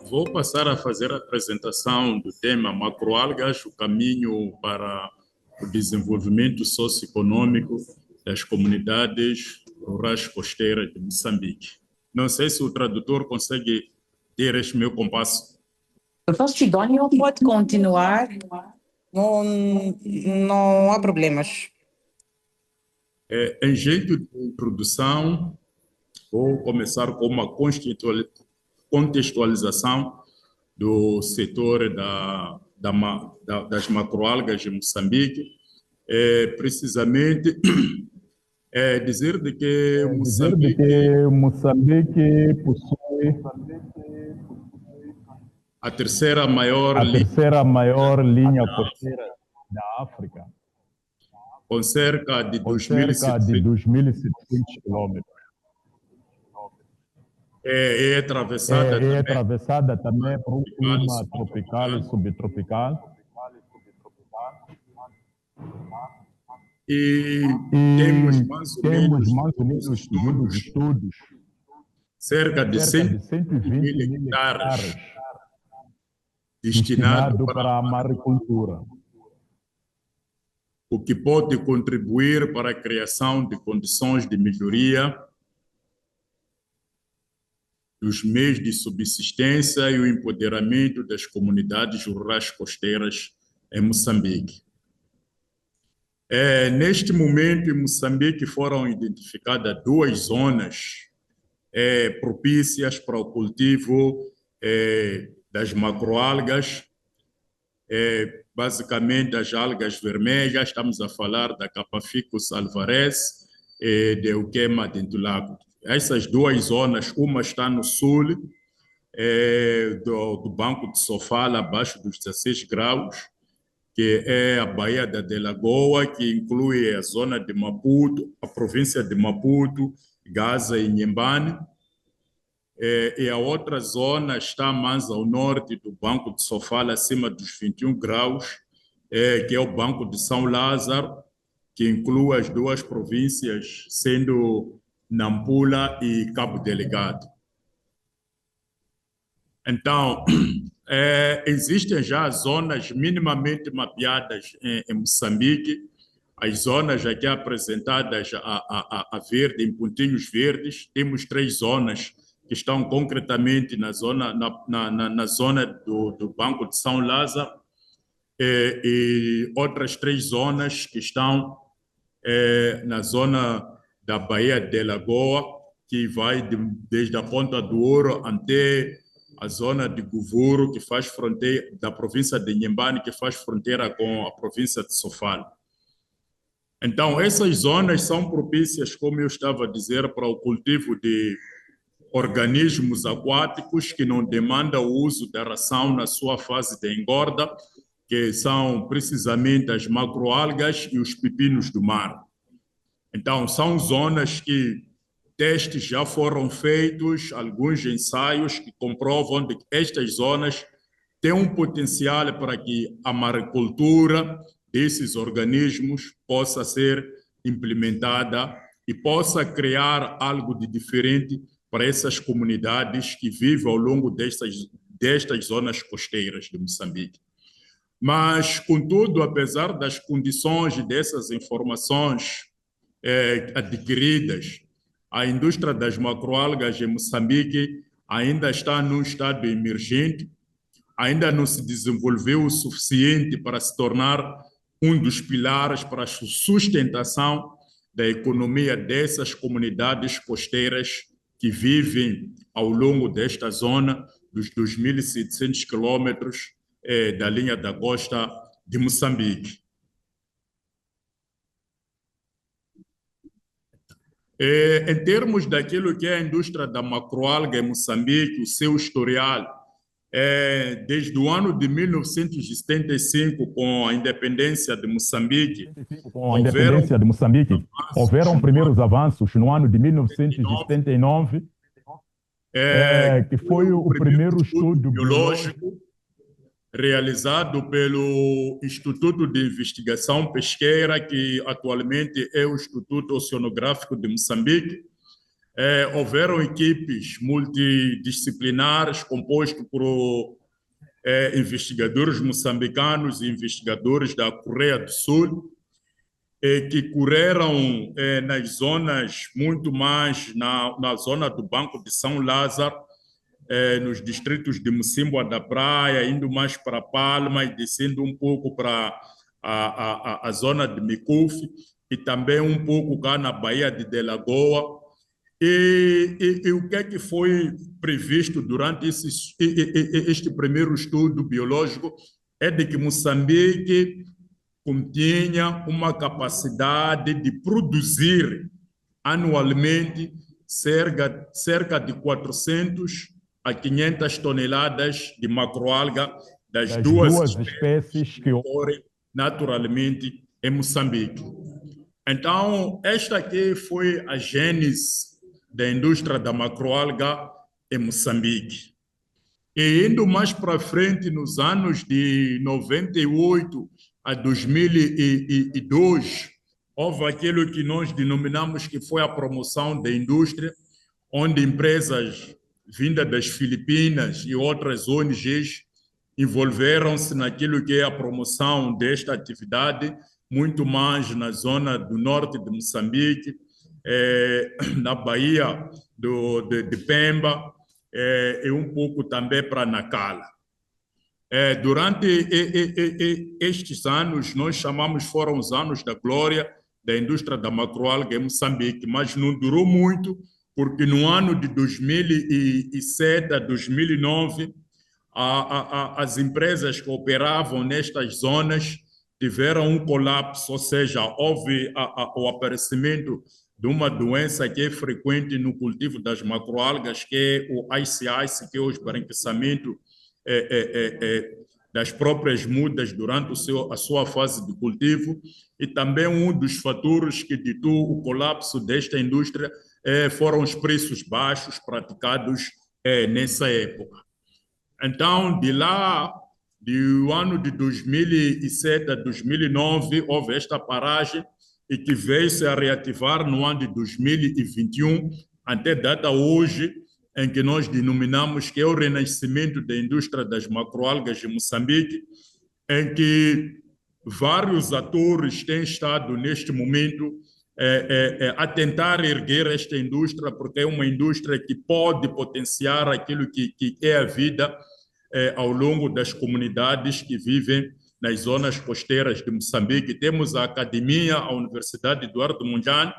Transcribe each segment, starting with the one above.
Vou passar a fazer a apresentação do tema macroalgas, o caminho para o desenvolvimento socioeconômico das comunidades rurais costeiras de Moçambique. Não sei se o tradutor consegue ter este meu compasso. Professor Sidônio, pode continuar. Não há problemas. Em jeito de introdução, vou começar com uma contextualização do setor das macroalgas em Moçambique. Precisamente, dizer de que Moçambique possui a terceira maior linha costeira da África, com cerca de com cerca de 2.700 quilômetros. É atravessada também por um clima tropical e subtropical. E temos mais ou menos, segundo os estudos, cerca de 120 mil hectares destinado para a maricultura, o que pode contribuir para a criação de condições de melhoria dos meios de subsistência e o empoderamento das comunidades rurais costeiras em Moçambique. Neste momento, em Moçambique, foram identificadas duas zonas propícias para o cultivo das macroalgas, basicamente as algas vermelhas. Estamos a falar da Capaficus alvarez e de Euquema dentulago. Essas duas zonas, uma está no sul do Banco de Sofala, abaixo dos 16 graus, que é a Baía da Delagoa, que inclui a zona de Maputo, a província de Maputo, Gaza e Inhambane. E a outra zona está mais ao norte do Banco de Sofala, acima dos 21 graus, que é o Banco de São Lázaro, que inclui as duas províncias, sendo Nampula e Cabo Delegado. Então, existem já zonas minimamente mapeadas em Moçambique, as zonas aqui apresentadas a verde, em pontinhos verdes. Temos 3 zonas que estão concretamente na zona do Banco de São Lázaro, e outras 3 zonas que estão na zona da Baía de Lagoa, que vai desde a Ponta do Ouro até a zona de Guvuro, que faz fronteira, da província de Inhambane, que faz fronteira com a província de Sofala. Então, essas zonas são propícias, como eu estava a dizer, para o cultivo de organismos aquáticos que não demandam o uso da ração na sua fase de engorda, que são precisamente as macroalgas e os pepinos do mar. Então, são zonas que testes já foram feitos, alguns ensaios que comprovam que estas zonas têm um potencial para que a maricultura desses organismos possa ser implementada e possa criar algo de diferente para essas comunidades que vivem ao longo destas zonas costeiras de Moçambique. Mas, contudo, apesar das condições dessas informações adquiridas, a indústria das macroalgas em Moçambique ainda está num estado emergente, ainda não se desenvolveu o suficiente para se tornar um dos pilares para a sustentação da economia dessas comunidades costeiras que vivem ao longo desta zona dos 2.700 quilômetros da linha da costa de Moçambique. Em termos daquilo que é a indústria da macroalga em Moçambique, o seu historial, desde o ano de 1975, com a independência de Moçambique, houveram primeiros avanços no ano de 1979, que foi o primeiro estudo biológico realizado pelo Instituto de Investigação Pesqueira, que atualmente é o Instituto Oceanográfico de Moçambique, Houveram equipes multidisciplinares compostas por investigadores moçambicanos e investigadores da Coreia do Sul, que correram nas zonas muito mais na zona do Banco de São Lázaro, nos distritos de Mocimboa da Praia, indo mais para Palma e descendo um pouco para a zona de Micufi e também um pouco cá na Baía de Delagoa. E o que é que foi previsto durante este primeiro estudo biológico é de que Moçambique continha uma capacidade de produzir anualmente cerca de 400 a 500 toneladas de macroalga das duas espécies que ocorrem naturalmente em Moçambique. Então, esta aqui foi a gênese da indústria da macroalga em Moçambique. E indo mais para frente, nos anos de 98 a 2002, houve aquilo que nós denominamos que foi a promoção da indústria, onde empresas vindas das Filipinas e outras ONGs envolveram-se naquilo que é a promoção desta atividade, muito mais na zona do norte de Moçambique, na Baía de Pemba, e um pouco também para Nacala. Durante estes anos, nós chamamos, foram os anos da glória da indústria da macroalga em Moçambique, mas não durou muito, porque no ano de 2007 a 2009, as empresas que operavam nestas zonas tiveram um colapso, ou seja, houve o aparecimento de uma doença que é frequente no cultivo das macroalgas, que é o ICIC, que é o esbranquiçamento das próprias mudas durante a sua fase de cultivo, e também um dos fatores que ditou o colapso desta indústria foram os preços baixos praticados nessa época. Então, de lá, do ano de 2007 a 2009, houve esta paragem e que veio se a reativar no ano de 2021, até data hoje, em que nós denominamos que é o renascimento da indústria das macroalgas em Moçambique, em que vários atores têm estado, neste momento, a tentar erguer esta indústria, porque é uma indústria que pode potenciar aquilo que é a vida ao longo das comunidades que vivem nas zonas costeiras de Moçambique. Temos a academia, a Universidade Eduardo Mondlane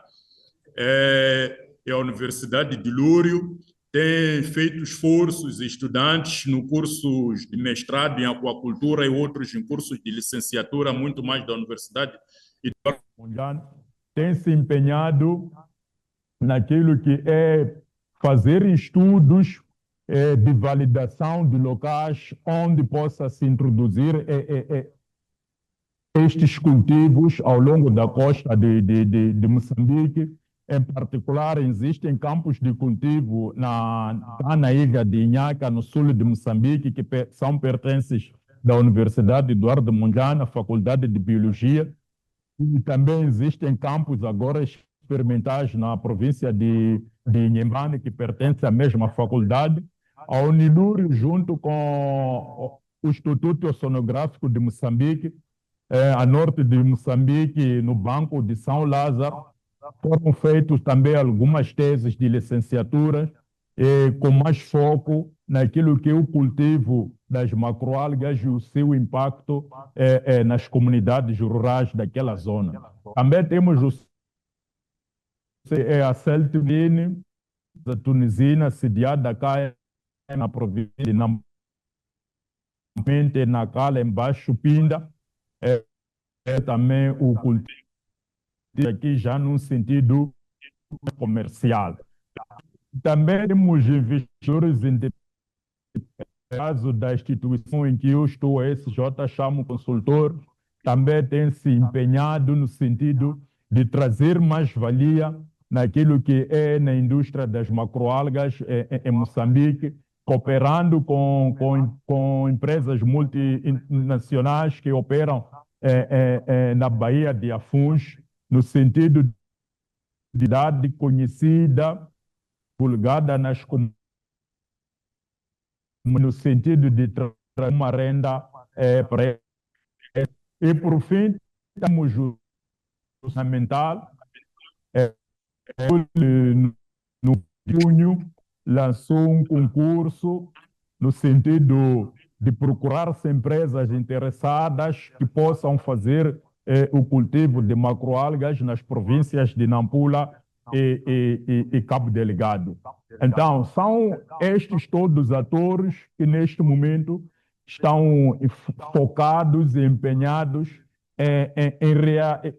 e a Universidade de Lúrio, têm feito esforços, estudantes no cursos de mestrado em aquacultura e outros em cursos de licenciatura, muito mais da Universidade Eduardo Mondlane, tem se empenhado naquilo que é fazer estudos de validação de locais onde possa se introduzir estes cultivos ao longo da costa de Moçambique. Em particular, existem campos de cultivo na ilha de Inhaca, no sul de Moçambique, que são pertences da Universidade Eduardo Mondlane, a Faculdade de Biologia. E também existem campos agora experimentais na província de Inhambane, que pertence à mesma faculdade. A Unilúrio, junto com o Instituto Oceanográfico de Moçambique, a norte de Moçambique, no Banco de São Lázaro, foram feitos também algumas teses de licenciatura com mais foco naquilo que é o cultivo das macroalgas e o seu impacto nas comunidades rurais daquela zona. Também temos a Celtine, a tunisina, sediada cá na província de Nampente, Nacala, embaixo Pinda, também o cultivo aqui já num sentido comercial. Também temos investidores no caso da instituição em que eu estou, a SJ, chamo consultor, também tem se empenhado no sentido de trazer mais valia naquilo que é na indústria das macroalgas em Moçambique, cooperando com empresas multinacionais que operam na Baía de Afuns, no sentido de cidade conhecida divulgada nas comunidades no sentido de trazer uma renda para eles. E, por fim, temos o fundamental. No junho, lançou um concurso no sentido de procurar-se empresas interessadas que possam fazer o cultivo de macroalgas nas províncias de Nampula e Cabo Delgado. Então, são estes todos os atores que, neste momento, estão focados e empenhados em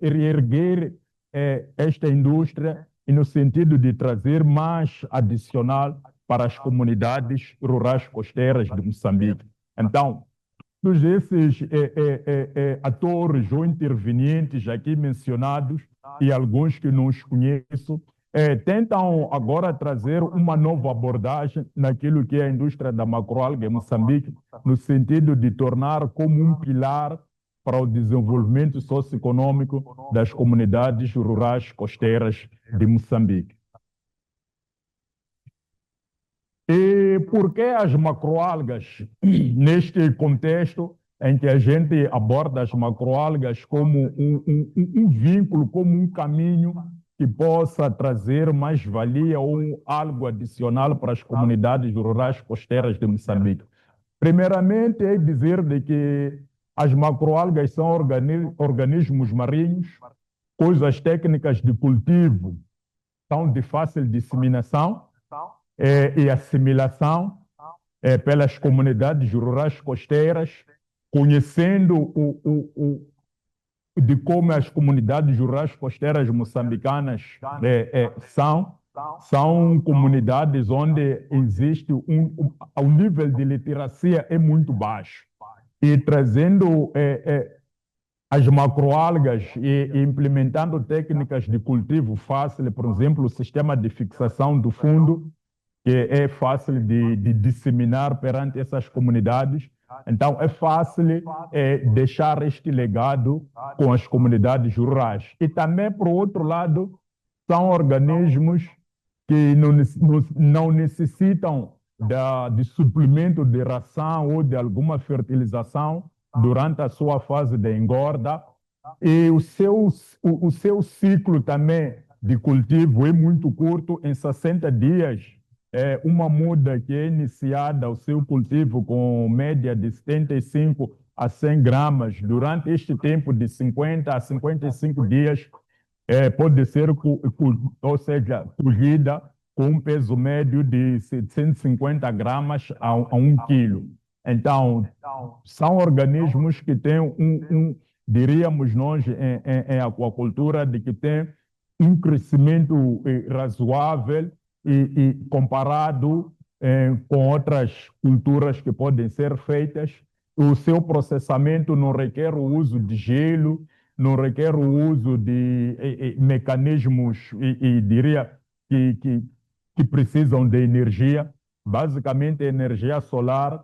reerguer esta indústria e no sentido de trazer mais adicional para as comunidades rurais costeiras de Moçambique. Então, todos esses atores ou intervenientes aqui mencionados e alguns que não os conheço, tentam agora trazer uma nova abordagem naquilo que é a indústria da macroalga em Moçambique, no sentido de tornar como um pilar para o desenvolvimento socioeconômico das comunidades rurais costeiras de Moçambique. E por que as macroalgas, neste contexto em que a gente aborda as macroalgas como um vínculo, como um caminho que possa trazer mais valia ou algo adicional para as comunidades rurais costeiras de Moçambique? Primeiramente, é dizer de que as macroalgas são organismos marinhos cujas técnicas de cultivo são de fácil disseminação e assimilação pelas comunidades rurais costeiras, conhecendo de como as comunidades rurais costeiras moçambicanas são comunidades onde existe o nível de literacia é muito baixo. E trazendo as macroalgas e implementando técnicas de cultivo fácil, por exemplo, o sistema de fixação do fundo, que é fácil de disseminar perante essas comunidades. Então, é fácil deixar este legado com as comunidades rurais. E também, por outro lado, são organismos que não necessitam de suplemento de ração ou de alguma fertilização durante a sua fase de engorda. E o seu ciclo também de cultivo é muito curto, em 60 dias. Uma muda que é iniciada o seu cultivo com média de 75 a 100 gramas, durante este tempo de 50 a 55 dias, pode ser, ou seja, colhida com um peso médio de 150 gramas a 1 quilo. Então, são organismos que têm diríamos nós, em aquacultura, de que tem um crescimento razoável e comparado com outras culturas que podem ser feitas. O seu processamento não requer o uso de gelo, não requer o uso de mecanismos, diria, que precisam de energia. Basicamente, energia solar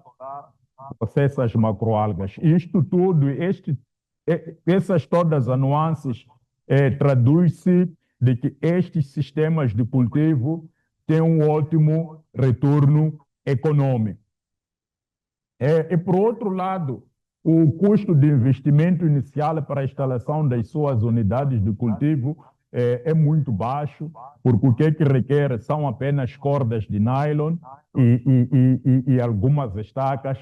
processa as macroalgas. Isto tudo, essas todas as nuances, traduz-se de que estes sistemas de cultivo têm um ótimo retorno econômico. E, por outro lado, o custo de investimento inicial para a instalação das suas unidades de cultivo é muito baixo, porque o que requer são apenas cordas de nylon e algumas estacas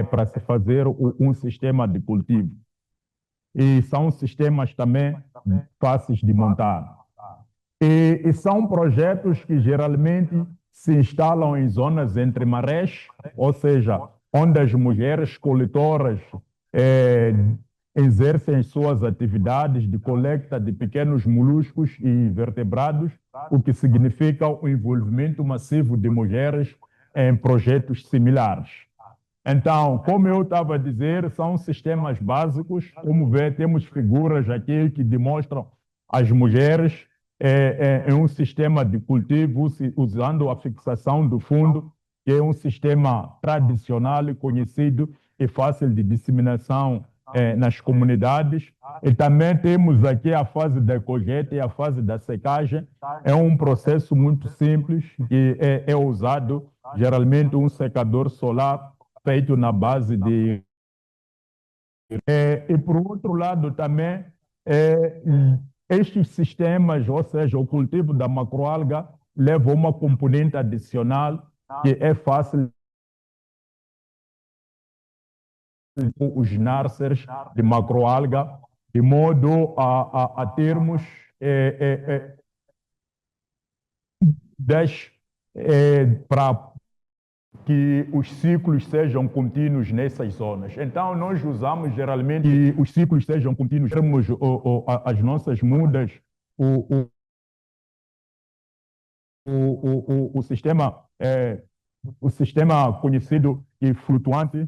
para se fazer um sistema de cultivo. E são sistemas também fáceis de montar. E são projetos que geralmente se instalam em zonas entre marés, ou seja, onde as mulheres coletoras exercem suas atividades de coleta de pequenos moluscos e vertebrados, o que significa o envolvimento massivo de mulheres em projetos similares. Então, como eu estava a dizer, são sistemas básicos. Como vê, temos figuras aqui que demonstram as mulheres em um sistema de cultivo usando a fixação do fundo, que é um sistema tradicional e conhecido e fácil de disseminação nas comunidades. E também temos aqui a fase da colheita e a fase da secagem. É um processo muito simples que é usado geralmente um secador solar feito na base de... E por outro lado também, estes sistemas, ou seja, o cultivo da macroalga, leva uma componente adicional que é fácil os nurseries de macroalga, de modo a termos para que os ciclos sejam contínuos nessas zonas. Então, nós usamos geralmente que os ciclos sejam contínuos, temos as nossas mudas, o sistema conhecido de flutuante.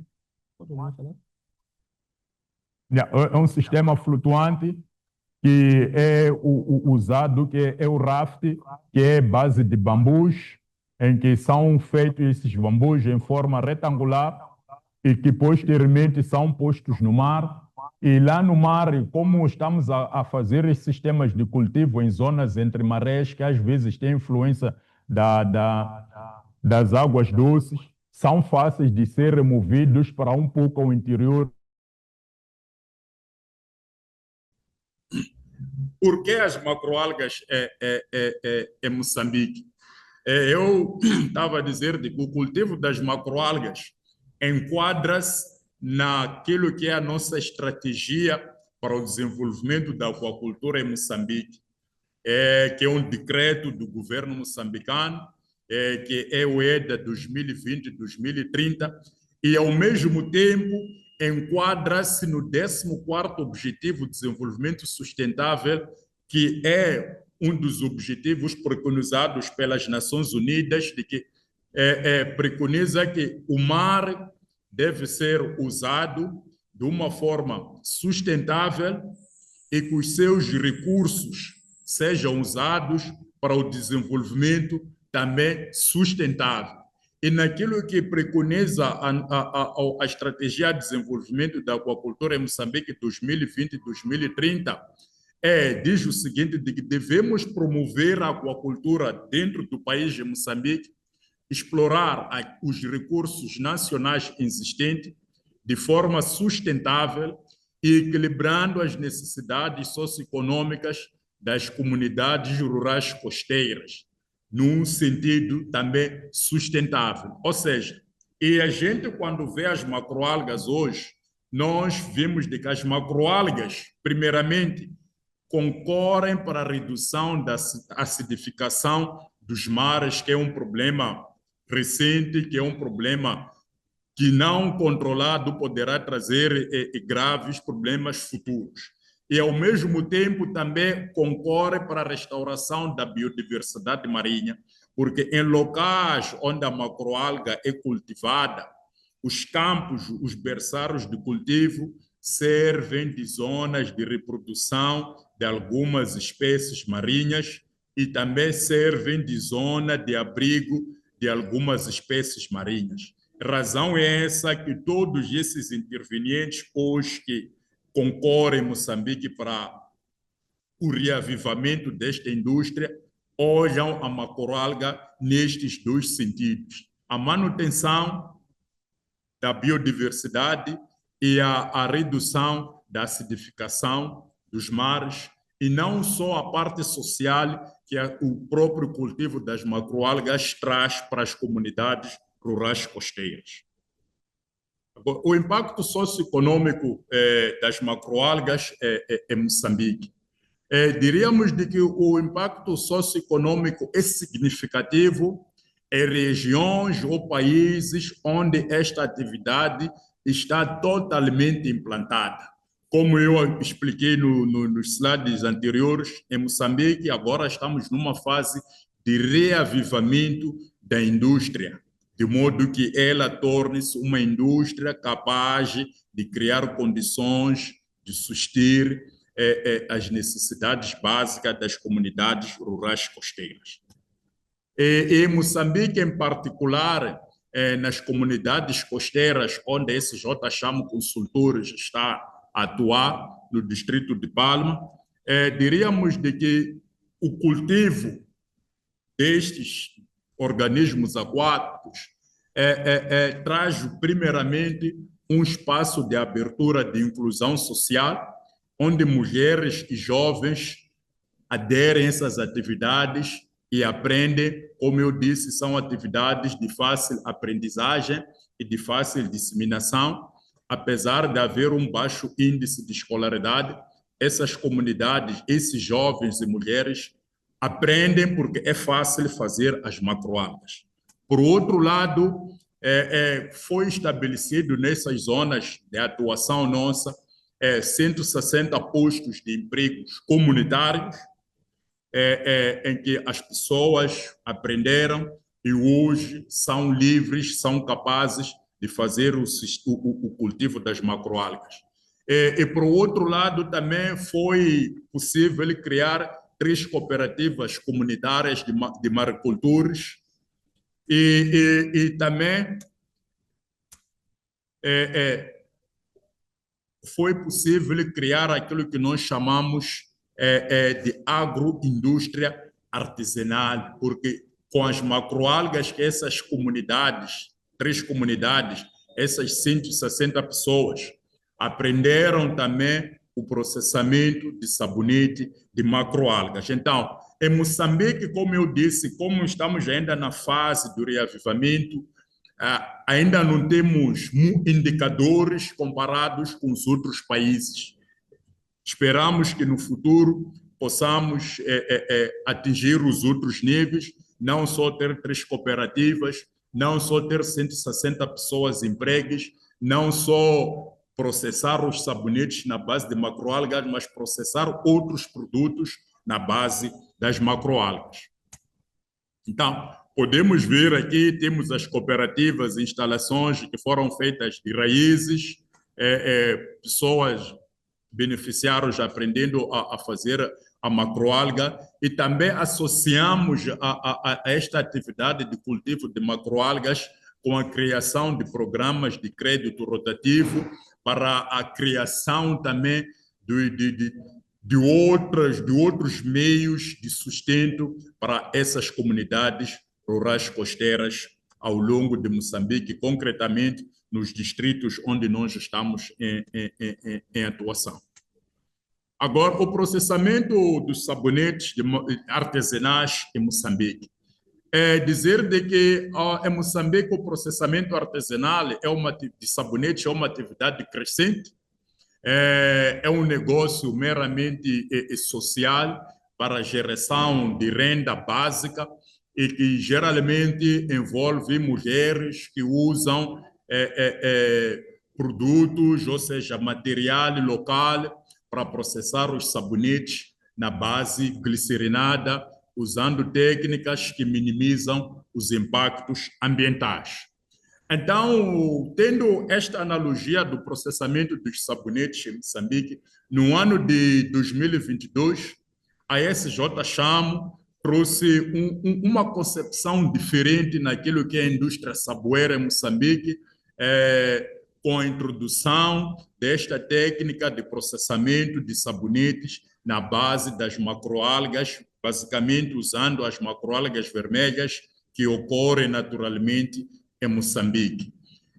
É um sistema flutuante que é usado, que é o raft, que é base de bambus, em que são feitos esses bambus em forma retangular e que posteriormente são postos no mar. E lá no mar, como estamos a fazer esses sistemas de cultivo em zonas entre marés, que às vezes têm influência das águas doces, são fáceis de ser removidos para um pouco ao interior. Por que as macroalgas em Moçambique? Eu estava a dizer que o cultivo das macroalgas enquadra-se naquilo que é a nossa estratégia para o desenvolvimento da aquacultura em Moçambique, que é um decreto do governo moçambicano, que é o EDA 2020-2030, e ao mesmo tempo enquadra-se no 14º Objetivo de Desenvolvimento Sustentável, que é um dos objetivos preconizados pelas Nações Unidas, de que preconiza que o mar deve ser usado de uma forma sustentável e que os seus recursos sejam usados para o desenvolvimento também sustentável. E naquilo que preconiza a Estratégia de Desenvolvimento da Aquacultura em Moçambique 2020-2030, diz o seguinte, de que devemos promover a aquacultura dentro do país de Moçambique, explorar os recursos nacionais existentes de forma sustentável e equilibrando as necessidades socioeconômicas das comunidades rurais costeiras, num sentido também sustentável. Ou seja, e a gente, quando vê as macroalgas hoje, nós vimos de que as macroalgas, primeiramente, concorrem para a redução da acidificação dos mares, que é um problema recente, que é um problema que não controlado poderá trazer graves problemas futuros. E, ao mesmo tempo, também concorre para a restauração da biodiversidade marinha, porque em locais onde a macroalga é cultivada, os campos, os berçários de cultivo servem de zonas de reprodução de algumas espécies marinhas e também servem de zona de abrigo de algumas espécies marinhas. A razão é essa que todos esses intervenientes hoje que concorrem em Moçambique para o reavivamento desta indústria olham a macroalga nestes dois sentidos: a manutenção da biodiversidade e a redução da acidificação dos mares, e não só a parte social que o próprio cultivo das macroalgas traz para as comunidades rurais costeiras. O impacto socioeconômico das macroalgas em Moçambique. Diríamos de que o impacto socioeconômico é significativo em regiões ou países onde esta atividade está totalmente implantada. Como eu expliquei nos slides anteriores, em Moçambique agora estamos numa fase de reavivamento da indústria, de modo que ela torne-se uma indústria capaz de criar condições de suster as necessidades básicas das comunidades rurais costeiras. E em Moçambique, em particular, nas comunidades costeiras, onde a SJ Chamo Consultores está atuar no distrito de Palma. Diríamos de que o cultivo destes organismos aquáticos traz primeiramente um espaço de abertura de inclusão social, onde mulheres e jovens aderem a essas atividades e aprendem, como eu disse, são atividades de fácil aprendizagem e de fácil disseminação. Apesar de haver um baixo índice de escolaridade, essas comunidades, esses jovens e mulheres aprendem porque é fácil fazer as macroalgas. Por outro lado, foi estabelecido nessas zonas de atuação nossa 160 postos de empregos comunitários, em que as pessoas aprenderam e hoje são livres, são capazes de fazer o cultivo das macroalgas. E por outro lado, também foi possível criar 3 cooperativas comunitárias de maricultores e também foi possível criar aquilo que nós chamamos de agroindústria artesanal, porque com as macroalgas que essas comunidades, 3 comunidades, essas 160 pessoas aprenderam também o processamento de sabonete de macroalgas. Então, em Moçambique, como eu disse, como estamos ainda na fase do reavivamento, ainda não temos indicadores comparados com os outros países. Esperamos que no futuro possamos atingir os outros níveis, não só ter 3 cooperativas, não só ter 160 pessoas empregues, não só processar os sabonetes na base de macroalgas, mas processar outros produtos na base das macroalgas. Então, podemos ver aqui, temos as cooperativas, instalações que foram feitas de raízes, pessoas beneficiaram já aprendendo a fazer a macroalga e também associamos a esta atividade de cultivo de macroalgas com a criação de programas de crédito rotativo para a criação também de outros meios de sustento para essas comunidades rurais costeiras ao longo de Moçambique, concretamente nos distritos onde nós estamos em atuação. Agora, o processamento dos sabonetes artesanais em Moçambique. Dizer de que em Moçambique o processamento artesanal de sabonetes é uma atividade crescente, é um negócio meramente social para a geração de renda básica e que geralmente envolve mulheres que usam produtos, ou seja, material local para processar os sabonetes na base glicerinada, usando técnicas que minimizam os impactos ambientais. Então, tendo esta analogia do processamento dos sabonetes em Moçambique, no ano de 2022, a SJ Chamo trouxe uma concepção diferente naquilo que é a indústria saboeira em Moçambique, com a introdução desta técnica de processamento de sabonetes na base das macroalgas, basicamente usando as macroalgas vermelhas que ocorrem naturalmente em Moçambique.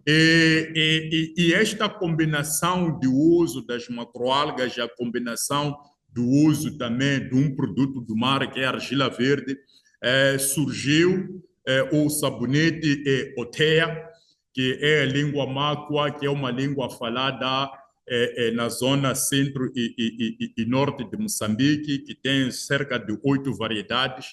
E esta combinação de uso das macroalgas e a combinação do uso também de um produto do mar, que é a argila verde, surgiu o sabonete Otea, que é a língua máqua, que é uma língua falada na zona centro e norte de Moçambique, que tem cerca de 8 variedades,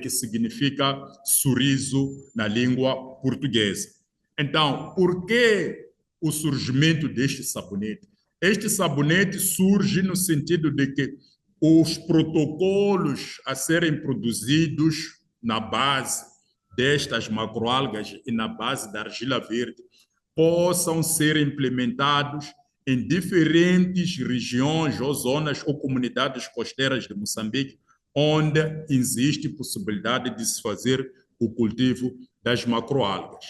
que significa sorriso na língua portuguesa. Então, por que o surgimento deste sabonete? Este sabonete surge no sentido de que os protocolos a serem produzidos na base destas macroalgas e na base da argila verde possam ser implementados em diferentes regiões ou zonas ou comunidades costeiras de Moçambique, onde existe possibilidade de se fazer o cultivo das macroalgas.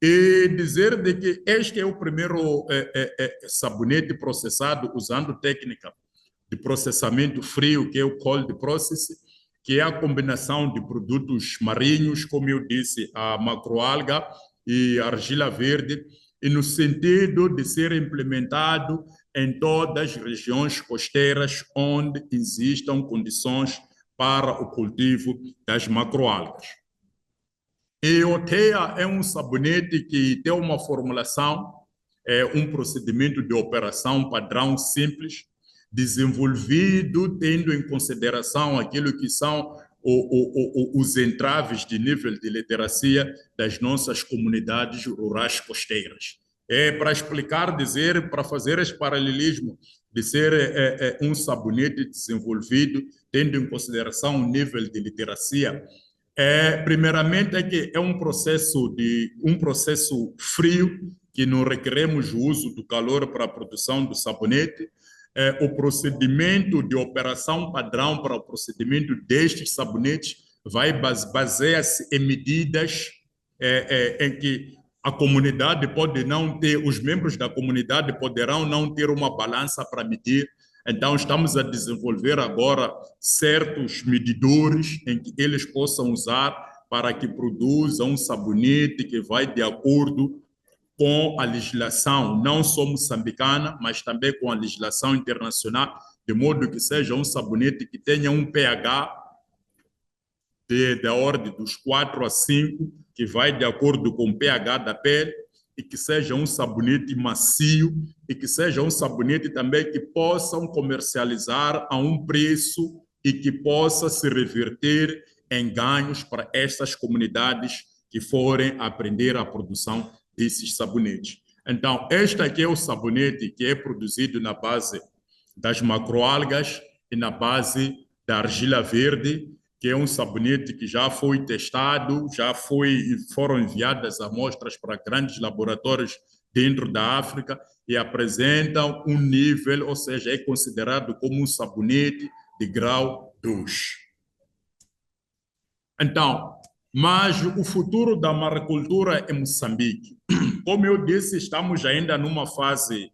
E dizer de que este é o primeiro sabonete processado usando técnica de processamento frio, que é o cold process, que é a combinação de produtos marinhos, como eu disse, a macroalga e a argila verde, e no sentido de ser implementado em todas as regiões costeiras onde existam condições para o cultivo das macroalgas. E o TEA é um sabonete que tem uma formulação, um procedimento de operação padrão simples, desenvolvido tendo em consideração aquilo que são os entraves de nível de literacia das nossas comunidades rurais costeiras. Para explicar, dizer, para fazer esse paralelismo de ser um sabonete desenvolvido tendo em consideração o nível de literacia, primeiramente é que é um processo frio, que não requeremos o uso do calor para a produção do sabonete. O procedimento de operação padrão para o procedimento destes sabonetes baseia-se em medidas em que a comunidade pode não ter, os membros da comunidade poderão não ter uma balança para medir. Então, estamos a desenvolver agora certos medidores em que eles possam usar para que produzam um sabonete que vai de acordo com a legislação, não só moçambicana, mas também com a legislação internacional, de modo que seja um sabonete que tenha um pH da ordem dos 4 a 5, que vai de acordo com o pH da pele, e que seja um sabonete macio, e que seja um sabonete também que possam comercializar a um preço e que possa se reverter em ganhos para estas comunidades que forem aprender a produção desses sabonetes. Então, este aqui é o sabonete que é produzido na base das macroalgas e na base da argila verde, que é um sabonete que já foi testado, foram enviadas amostras para grandes laboratórios dentro da África e apresentam um nível, ou seja, é considerado como um sabonete de grau 2. Então, mas o futuro da maricultura em Moçambique, como eu disse, estamos ainda numa fase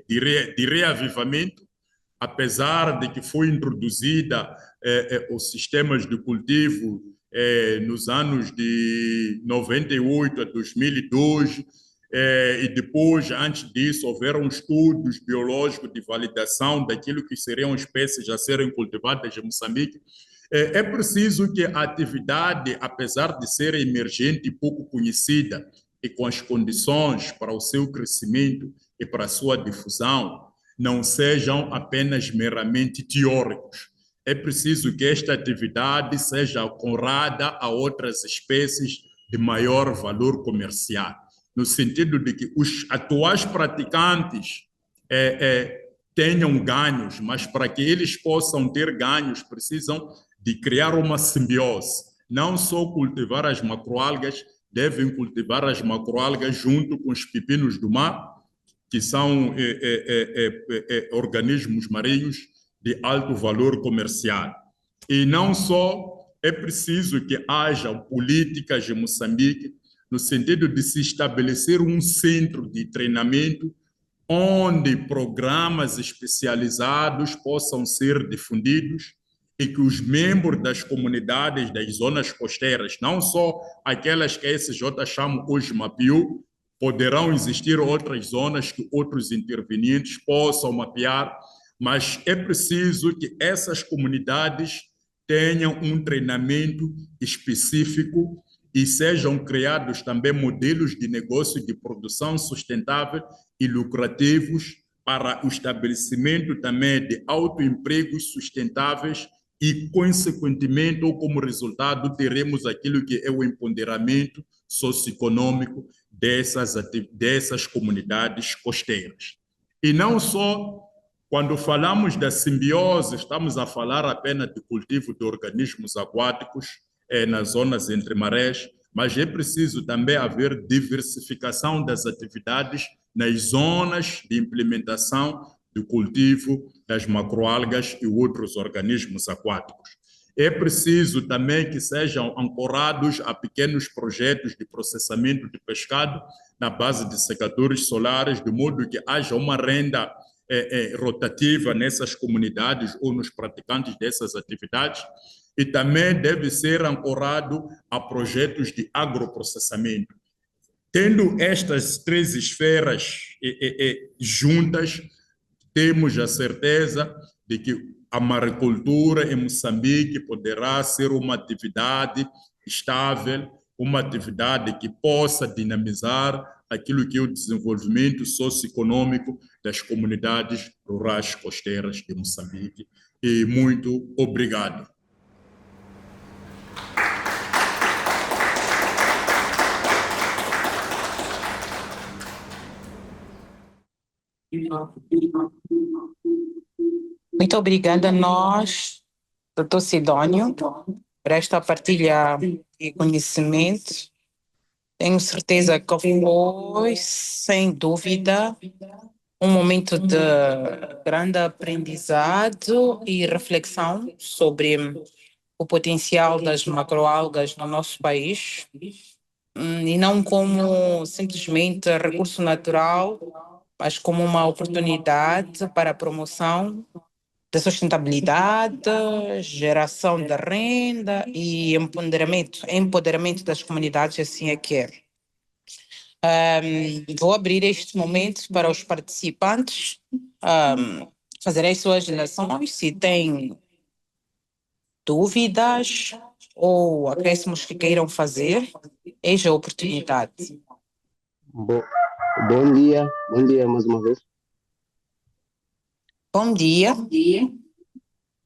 de reavivamento, apesar de que foi introduzida os sistemas de cultivo nos anos de 98 a 2002, e depois, antes disso, houveram estudos biológicos de validação daquilo que seriam espécies a serem cultivadas em Moçambique. É preciso que a atividade, apesar de ser emergente e pouco conhecida, e com as condições para o seu crescimento e para a sua difusão, não sejam apenas meramente teóricos. É preciso que esta atividade seja conrada a outras espécies de maior valor comercial, no sentido de que os atuais praticantes tenham ganhos, mas para que eles possam ter ganhos, precisam de criar uma simbiose. Não só cultivar as macroalgas, devem cultivar as macroalgas junto com os pepinos do mar, que são organismos marinhos de alto valor comercial. E não só é preciso que haja políticas em Moçambique, no sentido de se estabelecer um centro de treinamento onde programas especializados possam ser difundidos e que os membros das comunidades das zonas costeiras, não só aquelas que a SJ chama hoje Mapiú, poderão existir outras zonas que outros intervenientes possam mapear, mas é preciso que essas comunidades tenham um treinamento específico e sejam criados também modelos de negócio de produção sustentável e lucrativos para o estabelecimento também de autoempregos sustentáveis e, consequentemente, ou como resultado, teremos aquilo que é o empoderamento socioeconômico dessas comunidades costeiras. E não só, quando falamos da simbiose, estamos a falar apenas de cultivo de organismos aquáticos nas zonas entre marés, mas é preciso também haver diversificação das atividades nas zonas de implementação do cultivo das macroalgas e outros organismos aquáticos. É preciso também que sejam ancorados a pequenos projetos de processamento de pescado na base de secadores solares, de modo que haja uma renda rotativa nessas comunidades ou nos praticantes dessas atividades. E também deve ser ancorado a projetos de agroprocessamento. Tendo estas três esferas juntas, temos a certeza de que a maricultura em Moçambique poderá ser uma atividade estável, uma atividade que possa dinamizar aquilo que é o desenvolvimento socioeconômico das comunidades rurais costeiras de Moçambique. E muito obrigado. Muito obrigada a nós, Dr. Sidónio, por esta partilha de conhecimento. Tenho certeza que foi, sem dúvida, um momento de grande aprendizado e reflexão sobre o potencial das macroalgas no nosso país, e não como simplesmente recurso natural, mas como uma oportunidade para a promoção da sustentabilidade, geração de renda e empoderamento das comunidades, assim é que é. Vou abrir este momento para os participantes fazerem as suas relações, se têm dúvidas ou acréscimos que queiram fazer, eis a oportunidade. Bom dia mais uma vez. Bom dia.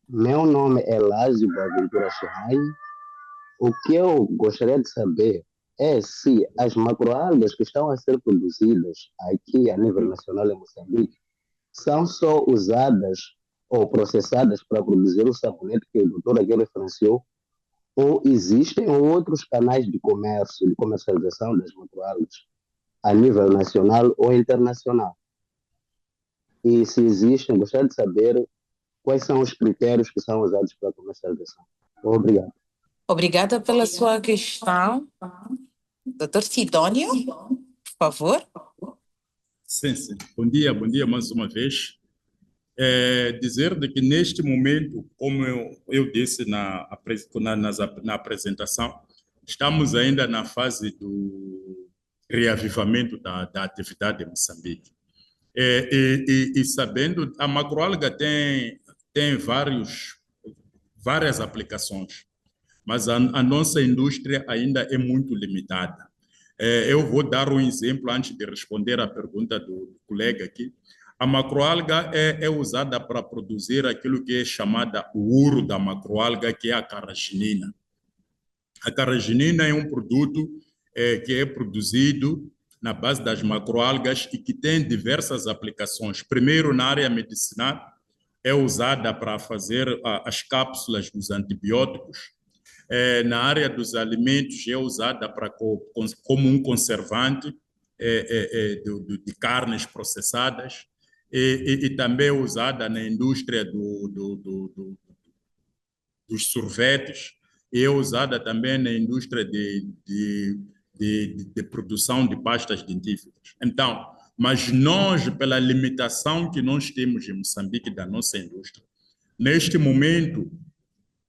Meu nome é Lázio Boaventura Chai. O que eu gostaria de saber é se as macroalgas que estão a ser produzidas aqui a nível nacional em Moçambique são só usadas ou processadas para produzir o sabonete que o doutor aqui referenciou, ou existem outros canais de comércio, de comercialização das macroalgas a nível nacional ou internacional. E se existem, gostaria de saber quais são os critérios que são usados para a comercialização. Obrigado. Obrigada pela sua questão. Dr. Sidónio, por favor. Sim. Bom dia mais uma vez. Dizer de que neste momento, como eu disse na apresentação, estamos ainda na fase do reavivamento da atividade em Moçambique. E sabendo, a macroalga tem várias aplicações, mas a nossa indústria ainda é muito limitada. Eu vou dar um exemplo antes de responder à pergunta do colega aqui. A macroalga é usada para produzir aquilo que é chamada o ouro da macroalga, que é a carraginina. A carraginina é um produto que é produzido na base das macroalgas e que tem diversas aplicações. Primeiro, na área medicinal, é usada para fazer as cápsulas dos antibióticos. Na área dos alimentos, é usada como um conservante de carnes processadas e também é usada na indústria dos sorvetes e é usada também na indústria de produção de pastas dentífrias. Então, mas nós, pela limitação que nós temos em Moçambique da nossa indústria, neste momento,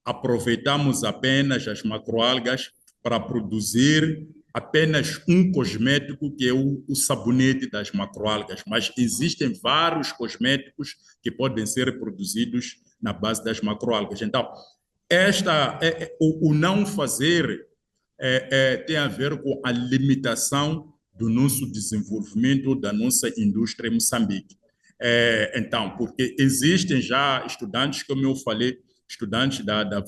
aproveitamos apenas as macroalgas para produzir apenas um cosmético, que é o sabonete das macroalgas, mas existem vários cosméticos que podem ser produzidos na base das macroalgas. Então, o não fazer tem a ver com a limitação do nosso desenvolvimento, da nossa indústria em Moçambique. Então, porque existem já estudantes, como eu falei, estudantes da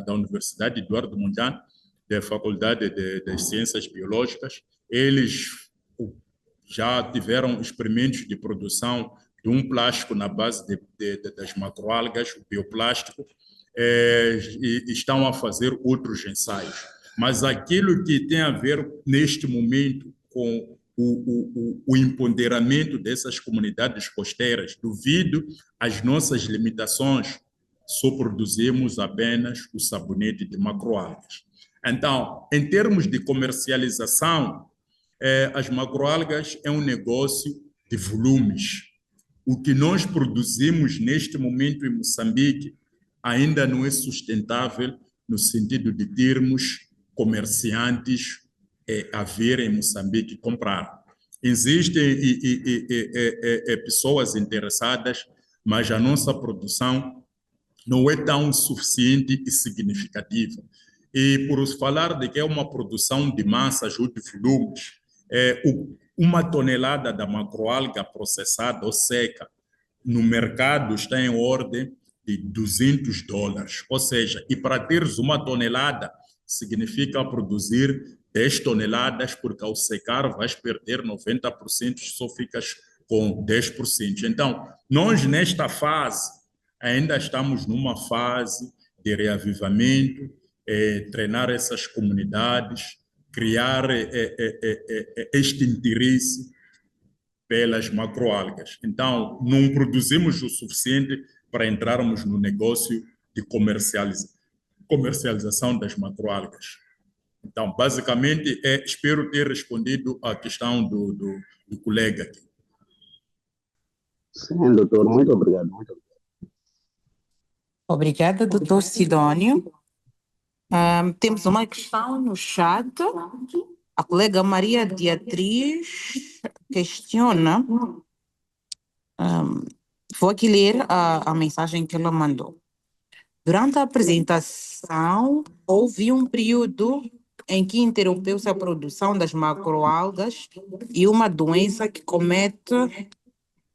Universidade Eduardo Mondlane, da Faculdade das Ciências Biológicas, eles já tiveram experimentos de produção de um plástico na base das macroalgas, o bioplástico, e estão a fazer outros ensaios. Mas aquilo que tem a ver, neste momento, com o empoderamento dessas comunidades costeiras, devido às nossas limitações só produzimos apenas o sabonete de macroalgas. Então, em termos de comercialização, as macroalgas é um negócio de volumes. O que nós produzimos neste momento em Moçambique ainda não é sustentável no sentido de termos comerciantes a vir em Moçambique comprar. Existem pessoas interessadas, mas a nossa produção não é tão suficiente e significativa. E por falar de que é uma produção de massas ou de volumes, uma tonelada da macroalga processada ou seca no mercado está em ordem de $200. Ou seja, e para teres uma tonelada, significa produzir 10 toneladas, porque ao secar vais perder 90%, só ficas com 10%. Então, nós nesta fase, ainda estamos numa fase de reavivamento, treinar essas comunidades, criar este interesse pelas macroalgas. Então, não produzimos o suficiente para entrarmos no negócio de comercialização das macroalgas. Então, basicamente, espero ter respondido à questão do colega aqui. Sim, doutor, muito obrigado. Muito obrigado. Obrigada, doutor Sidónio. Temos uma questão no chat. A colega Maria Beatriz questiona. Vou aqui ler a mensagem que ela mandou. Durante a apresentação, houve um período em que interrompeu-se a produção das macroalgas e uma doença que comete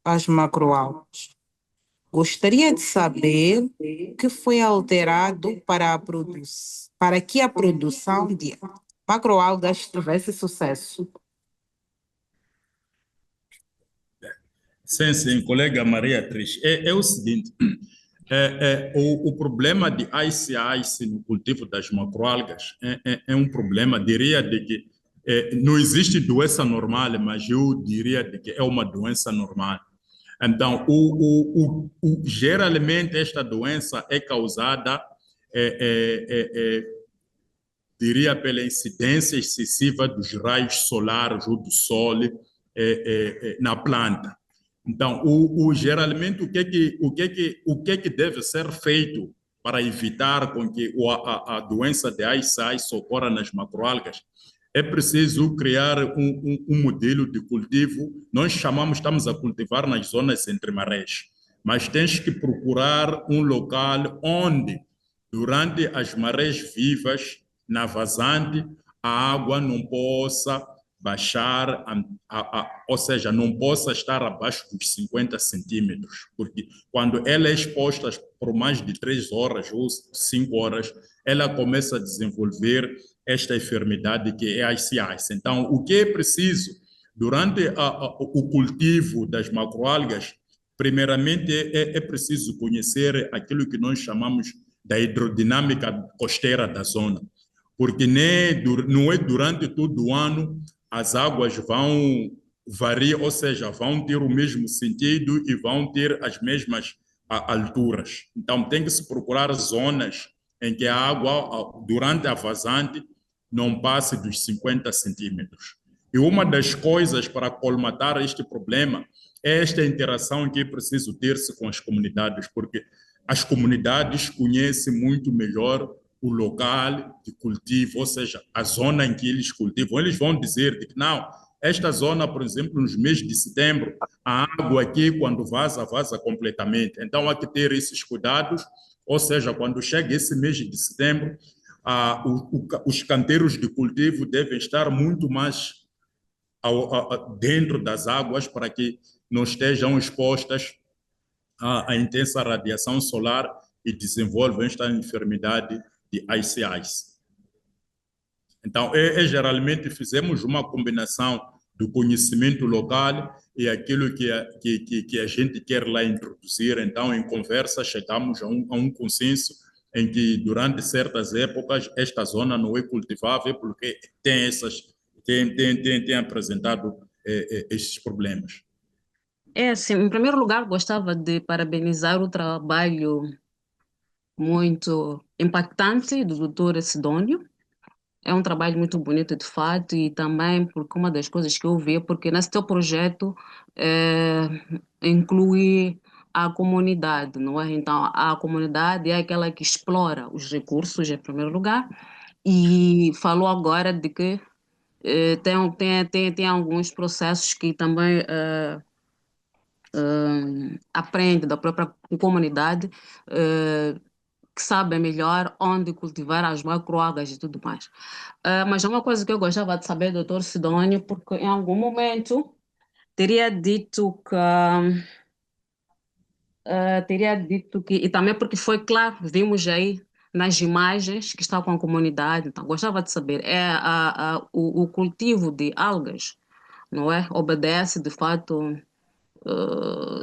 as macroalgas. Gostaria de saber o que foi alterado para que a produção de macroalgas tivesse sucesso. Sim, colega Maria Beatriz. É o seguinte, o problema de ICIS no cultivo das macroalgas é um problema, diria, de que não existe doença normal, mas eu diria de que é uma doença normal. Então, geralmente esta doença é causada, diria, pela incidência excessiva dos raios solares ou do sol na planta. Então, geralmente, o que é que deve ser feito para evitar com que a doença de ICIS ocorra nas macroalgas? É preciso criar um modelo de cultivo. Nós estamos a cultivar nas zonas entre marés, mas tens que procurar um local onde, durante as marés vivas, na vazante, a água não possa baixar, ou seja, não possa estar abaixo dos 50 centímetros, porque quando ela é exposta por mais de 3 horas ou 5 horas, ela começa a desenvolver esta enfermidade que é a ICIS. Então, o que é preciso durante o cultivo das macroalgas, primeiramente é preciso conhecer aquilo que nós chamamos da hidrodinâmica costeira da zona, porque não é durante todo o ano as águas vão variar, ou seja, vão ter o mesmo sentido e vão ter as mesmas alturas. Então, tem que se procurar zonas em que a água, durante a vazante, não passe dos 50 centímetros. E uma das coisas para colmatar este problema é esta interação que é preciso ter-se com as comunidades, porque as comunidades conhecem muito melhor o local de cultivo, ou seja, a zona em que eles cultivam. Eles vão dizer que não, esta zona, por exemplo, nos meses de setembro, a água aqui, quando vaza completamente. Então, há que ter esses cuidados, ou seja, quando chega esse mês de setembro, os canteiros de cultivo devem estar muito mais dentro das águas para que não estejam expostas à intensa radiação solar e desenvolvam esta enfermidade de ICIS. Então, geralmente fizemos uma combinação do conhecimento local e aquilo que a gente quer lá introduzir. Então, em conversa, chegamos a um consenso em que, durante certas épocas, esta zona não é cultivável porque tem apresentado esses problemas. Assim, em primeiro lugar, gostava de parabenizar o trabalho muito impactante do doutor Sidônio. É um trabalho muito bonito, de fato, e também porque uma das coisas que eu vi é porque nesse teu projeto inclui a comunidade, não é? Então, a comunidade é aquela que explora os recursos, em primeiro lugar, e falou agora de que tem alguns processos que também aprende da própria comunidade, que sabem melhor onde cultivar as macroalgas e tudo mais. Mas é uma coisa que eu gostava de saber, doutor Sidônio, porque em algum momento teria dito que e também porque foi claro, vimos aí nas imagens que está com a comunidade, então gostava de saber, o cultivo de algas, não é? Obedece, de fato,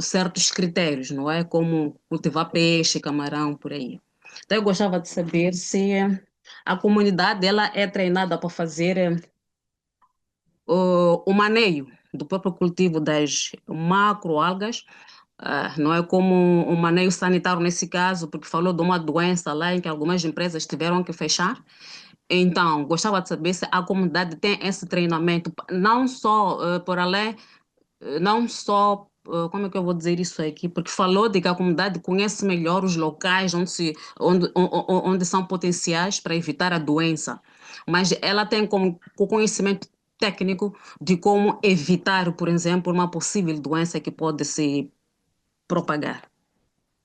certos critérios, não é? Como cultivar peixe, camarão, por aí. Então eu gostava de saber se a comunidade ela é treinada para fazer o maneio do próprio cultivo das macroalgas, não é como um maneio sanitário nesse caso, porque falou de uma doença lá em que algumas empresas tiveram que fechar. Então, gostava de saber se a comunidade tem esse treinamento, não só por além, não só, como é que eu vou dizer isso aqui? Porque falou de que a comunidade conhece melhor os locais onde são potenciais para evitar a doença, mas ela tem como o conhecimento técnico de como evitar, por exemplo, uma possível doença que pode se propagar.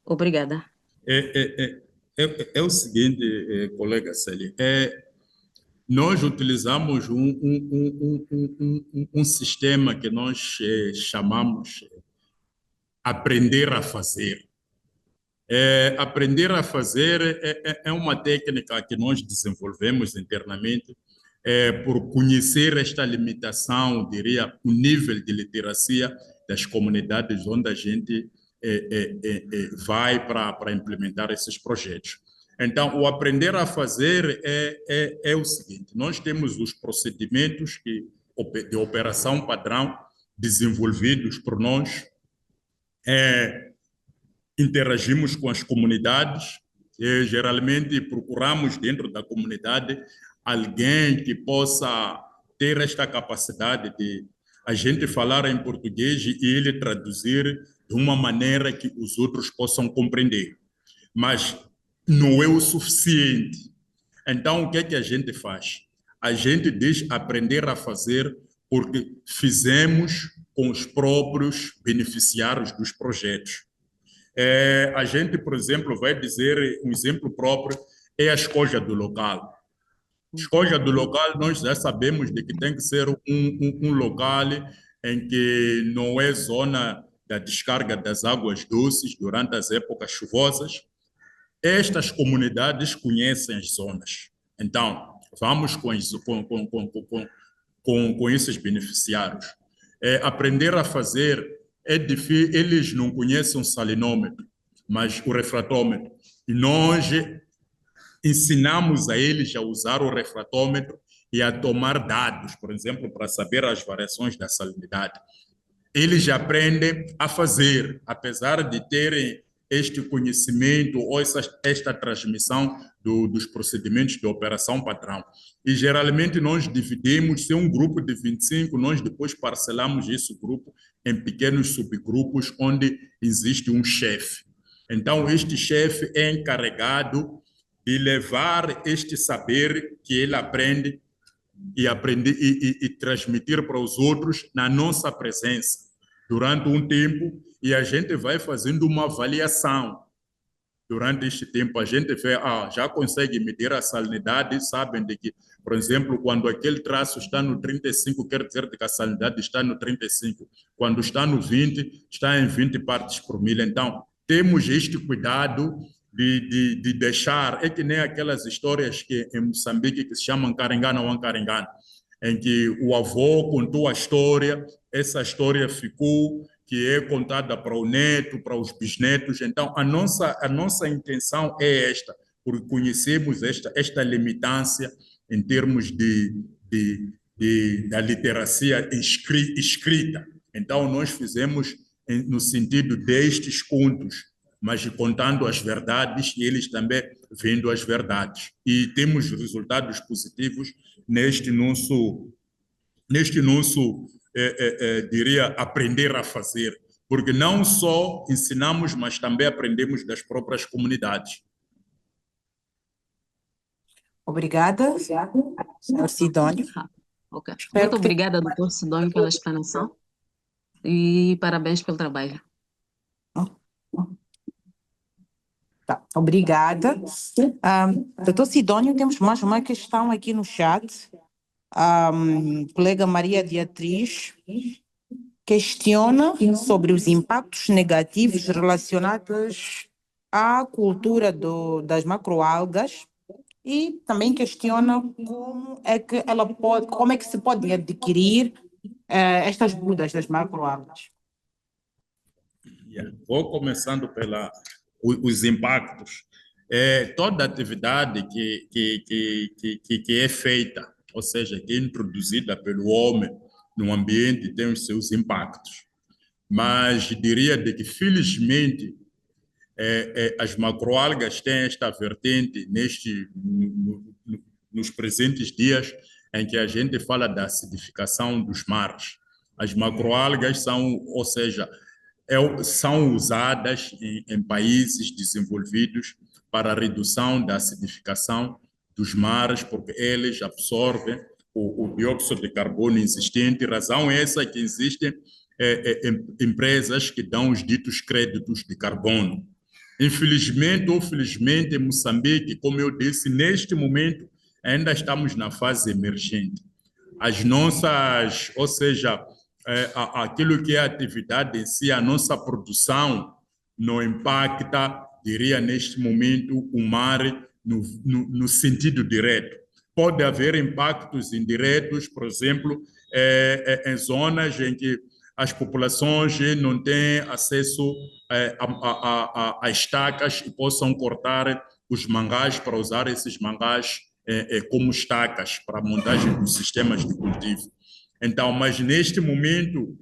Obrigada. É o seguinte, colega Celi, nós utilizamos um sistema que nós chamamos aprender a fazer. Aprender a fazer é uma técnica que nós desenvolvemos internamente por conhecer esta limitação, diria, o nível de literacia das comunidades onde a gente vai para implementar esses projetos. Então, o aprender a fazer é o seguinte: nós temos os procedimentos de operação padrão desenvolvidos por nós, interagimos com as comunidades, e geralmente procuramos dentro da comunidade alguém que possa ter esta capacidade de a gente falar em português e ele traduzir de uma maneira que os outros possam compreender. Mas não é o suficiente. Então, o que é que a gente faz? A gente diz aprender a fazer porque fizemos com os próprios beneficiários dos projetos. A gente, por exemplo, vai dizer, um exemplo próprio é a escolha do local. Escolha do local, nós já sabemos de que tem que ser um local em que não é zona da descarga das águas doces durante as épocas chuvosas. Estas comunidades conhecem as zonas. Então, vamos com esses beneficiários. Aprender a fazer é difícil, eles não conhecem o salinômetro, mas o refratômetro. E nós ensinamos a eles a usar o refratômetro e a tomar dados, por exemplo, para saber as variações da salinidade. Eles aprendem a fazer, apesar de terem este conhecimento ou esta transmissão dos procedimentos de operação padrão. E geralmente nós dividimos, se é um grupo de 25, nós depois parcelamos esse grupo em pequenos subgrupos onde existe um chefe. Então, este chefe é encarregado de levar este saber que ele aprende e transmitir para os outros na nossa presença durante um tempo, e a gente vai fazendo uma avaliação. Durante este tempo, a gente vê, já consegue medir a salinidade, sabem de que, por exemplo, quando aquele traço está no 35, quer dizer que a salinidade está no 35. Quando está no 20, está em 20 partes por mil. Então, temos este cuidado de deixar, é que nem aquelas histórias que em Moçambique que se chamam Carengana ou Ancarengana, em que o avô contou a história, essa história ficou, que é contada para o neto, para os bisnetos. Então, a nossa intenção é esta, porque conhecemos esta limitância em termos da literacia escrita. Então, nós fizemos no sentido destes contos, mas contando as verdades e eles também vendo as verdades. E temos resultados positivos neste nosso, diria, aprender a fazer, porque não só ensinamos, mas também aprendemos das próprias comunidades. Obrigada, senhor Sidónio. Ok. Espero Muito que- obrigada, doutor Sidónio, pela explanação e parabéns pelo trabalho. Tá, obrigada. Doutor Sidónio, temos mais uma questão aqui no chat. Colega Maria Beatriz questiona sobre os impactos negativos relacionados à cultura das macroalgas e também questiona como é que como é que se pode adquirir estas mudas das macroalgas. Vou começando os impactos. Toda atividade que é feita, ou seja, que é introduzida pelo homem no ambiente, tem os seus impactos. Mas diria de que, felizmente, as macroalgas têm esta vertente nos presentes dias em que a gente fala da acidificação dos mares. As macroalgas são, ou seja, são usadas em países desenvolvidos para a redução da acidificação dos mares, porque eles absorvem o dióxido de carbono existente. Razão essa que existem empresas que dão os ditos créditos de carbono. Infelizmente ou felizmente, em Moçambique, como eu disse, neste momento ainda estamos na fase emergente. As nossas, ou seja, aquilo que é a atividade em si, a nossa produção não impacta, diria neste momento, o mar no sentido direto. Pode haver impactos indiretos, por exemplo, em zonas em que as populações não têm acesso a estacas e possam cortar os mangás para usar esses mangás como estacas para a montagem dos sistemas de cultivo. Então, mas neste momento,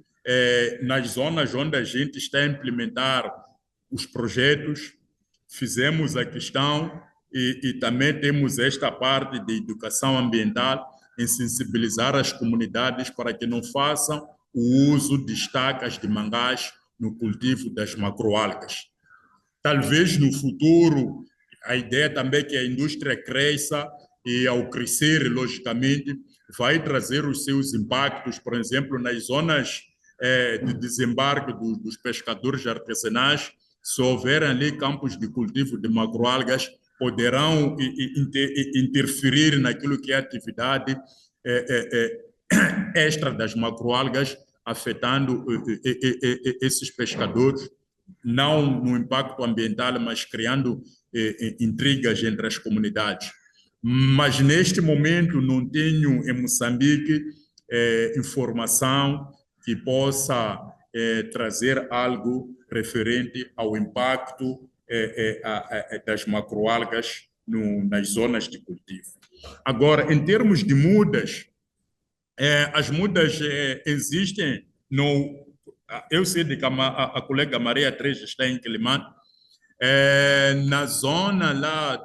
nas zonas onde a gente está a implementar os projetos, fizemos a questão e também temos esta parte de educação ambiental em sensibilizar as comunidades para que não façam o uso de estacas de mangás no cultivo das macroalgas. Talvez no futuro, a ideia também é que a indústria cresça e, ao crescer, logicamente, vai trazer os seus impactos, por exemplo, nas zonas de desembarque dos pescadores artesanais. Se houver ali campos de cultivo de macroalgas, poderão interferir naquilo que é a atividade extra das macroalgas, afetando esses pescadores, não no impacto ambiental, mas criando intrigas entre as comunidades. Mas neste momento não tenho em Moçambique informação que possa trazer algo referente ao impacto das macroalgas nas zonas de cultivo. Agora, em termos de mudas, as mudas existem eu sei de que a colega Maria Teresa está em Quelimane, na zona lá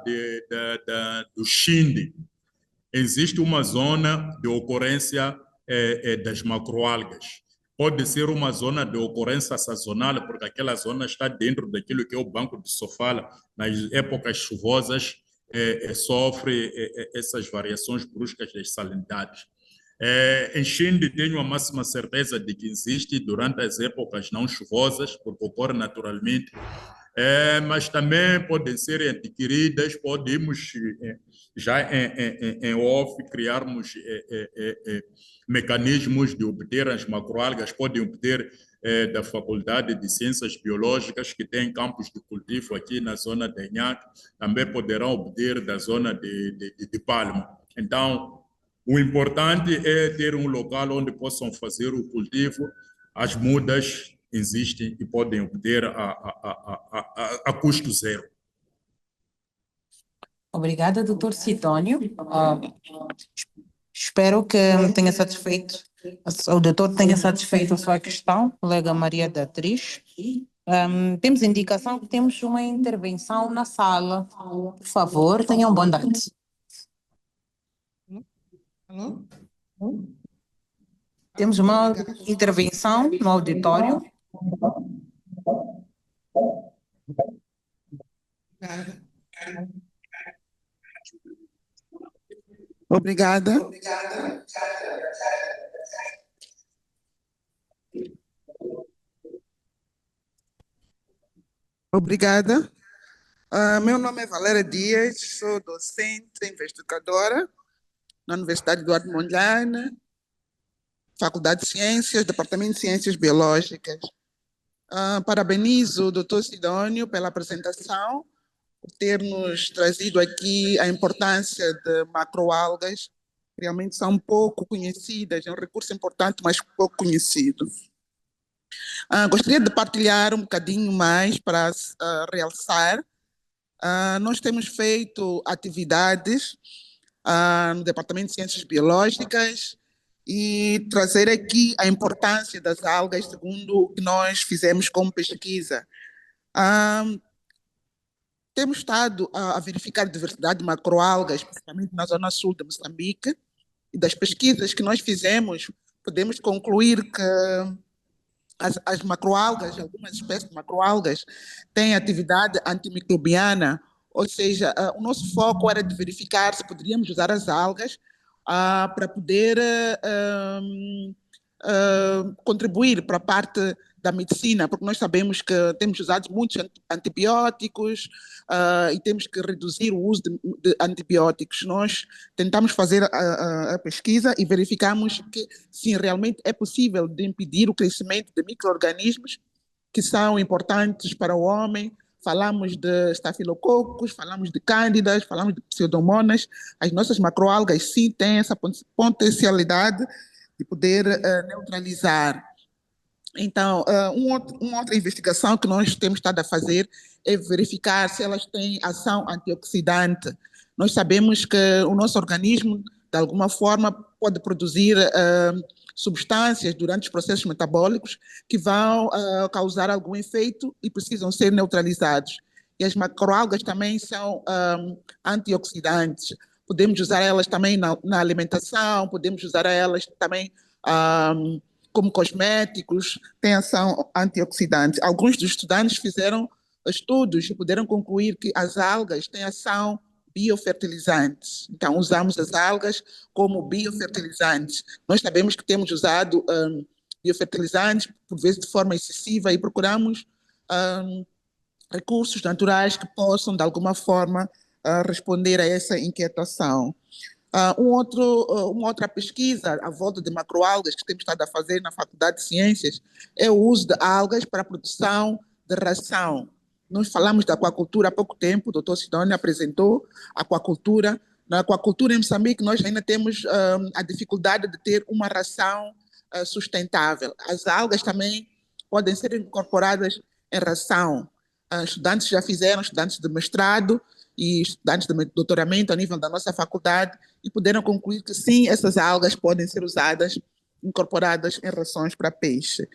do Xinde, existe uma zona de ocorrência das macroalgas. Pode ser uma zona de ocorrência sazonal, porque aquela zona está dentro daquilo que é o Banco de Sofala. Nas épocas chuvosas, sofre essas variações bruscas das salinidades. Em Xinde, tenho a máxima certeza de que existe durante as épocas não chuvosas, porque ocorre naturalmente, mas também podem ser adquiridas, podemos já em off criarmos mecanismos de obter as macroalgas, podem obter da Faculdade de Ciências Biológicas, que tem campos de cultivo aqui na zona de Inhaque, também poderão obter da zona de Palma. Então, o importante é ter um local onde possam fazer o cultivo. As mudas existem e podem obter a custo zero. Obrigada, doutor Sidónio. Espero que tenha satisfeito, o doutor tenha satisfeito a sua questão, colega Maria Beatriz. Temos indicação que temos uma intervenção na sala. Por favor, tenham bondade. Alô? Temos uma intervenção no auditório. Obrigada. Obrigada. Meu nome é Valéria Dias, sou docente investigadora na Universidade Eduardo Mondlane, Faculdade de Ciências, Departamento de Ciências Biológicas. Parabenizo o Dr. Sidónio pela apresentação, por ter nos trazido aqui a importância de macroalgas, que realmente são pouco conhecidas, é um recurso importante, mas pouco conhecido. Gostaria de partilhar um bocadinho mais para realçar. Nós temos feito atividades no Departamento de Ciências Biológicas e trazer aqui a importância das algas segundo o que nós fizemos como pesquisa. Temos estado a verificar a diversidade de macroalgas, principalmente na zona sul de Moçambique, e das pesquisas que nós fizemos, podemos concluir que as macroalgas, algumas espécies de macroalgas, têm atividade antimicrobiana, ou seja, o nosso foco era de verificar se poderíamos usar as algas para poder contribuir para a parte da medicina, porque nós sabemos que temos usado muitos antibióticos e temos que reduzir o uso de antibióticos. Nós tentamos fazer a pesquisa e verificamos que, sim, realmente é possível de impedir o crescimento de micro-organismos que são importantes para o homem. Falamos de estafilococos, falamos de cândidas, falamos de pseudomonas. As nossas macroalgas, sim, têm essa potencialidade de poder neutralizar. Então, uma outra investigação que nós temos estado a fazer é verificar se elas têm ação antioxidante. Nós sabemos que o nosso organismo, de alguma forma, pode produzir substâncias durante os processos metabólicos que vão causar algum efeito e precisam ser neutralizados. E as macroalgas também são antioxidantes. Podemos usar elas também na alimentação, podemos usar elas também como cosméticos, têm ação antioxidante. Alguns dos estudantes fizeram estudos e puderam concluir que as algas têm ação biofertilizantes. Então, usamos as algas como biofertilizantes. Nós sabemos que temos usado biofertilizantes, por vezes de forma excessiva, e procuramos recursos naturais que possam, de alguma forma, responder a essa inquietação. Uma outra pesquisa à volta de macroalgas que temos estado a fazer na Faculdade de Ciências é o uso de algas para a produção de ração. Nós falamos da aquacultura há pouco tempo, o Dr. Sidónio apresentou a aquacultura. Na aquacultura em Moçambique, nós ainda temos a dificuldade de ter uma ração sustentável. As algas também podem ser incorporadas em ração. Estudantes já fizeram, estudantes de mestrado e estudantes de doutoramento a nível da nossa faculdade, e puderam concluir que sim, essas algas podem ser usadas, incorporadas em rações para peixe.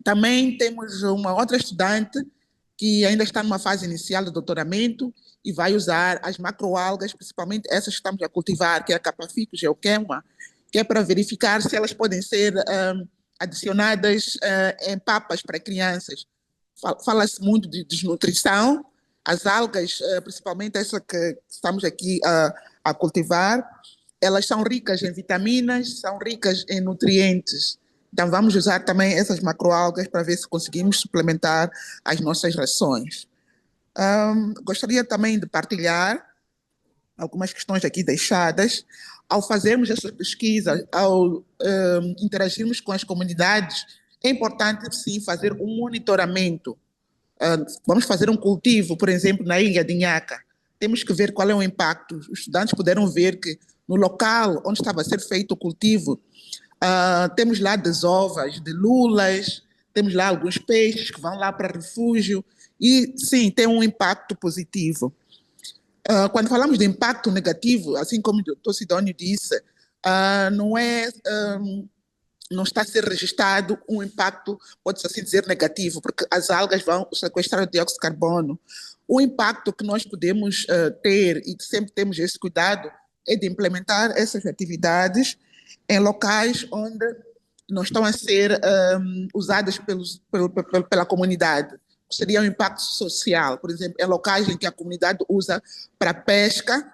Também temos uma outra estudante que ainda está numa fase inicial do doutoramento e vai usar as macroalgas, principalmente essas que estamos a cultivar, que é a Capaficus geoquema, que é para verificar se elas podem ser adicionadas em papas para crianças. Fala-se muito de desnutrição. As algas, principalmente essa que estamos aqui a cultivar, elas são ricas em vitaminas, são ricas em nutrientes. Então vamos usar também essas macroalgas para ver se conseguimos suplementar as nossas rações. Gostaria também de partilhar algumas questões aqui deixadas. Ao fazermos essa pesquisa, ao interagirmos com as comunidades, é importante sim fazer um monitoramento. Vamos fazer um cultivo, por exemplo, na ilha de Inhaca. Temos que ver qual é o impacto. Os estudantes puderam ver que no local onde estava a ser feito o cultivo, temos lá desovas de lulas, temos lá alguns peixes que vão lá para refúgio e, sim, tem um impacto positivo. Quando falamos de impacto negativo, assim como o Dr. Sidónio disse, não é não está a ser registrado um impacto, pode-se assim dizer, negativo, porque as algas vão sequestrar o dióxido de carbono. O impacto que nós podemos ter, e sempre temos esse cuidado, é de implementar essas atividades em locais onde não estão a ser usadas pela comunidade. Seria um impacto social, por exemplo, em locais em que a comunidade usa para pesca,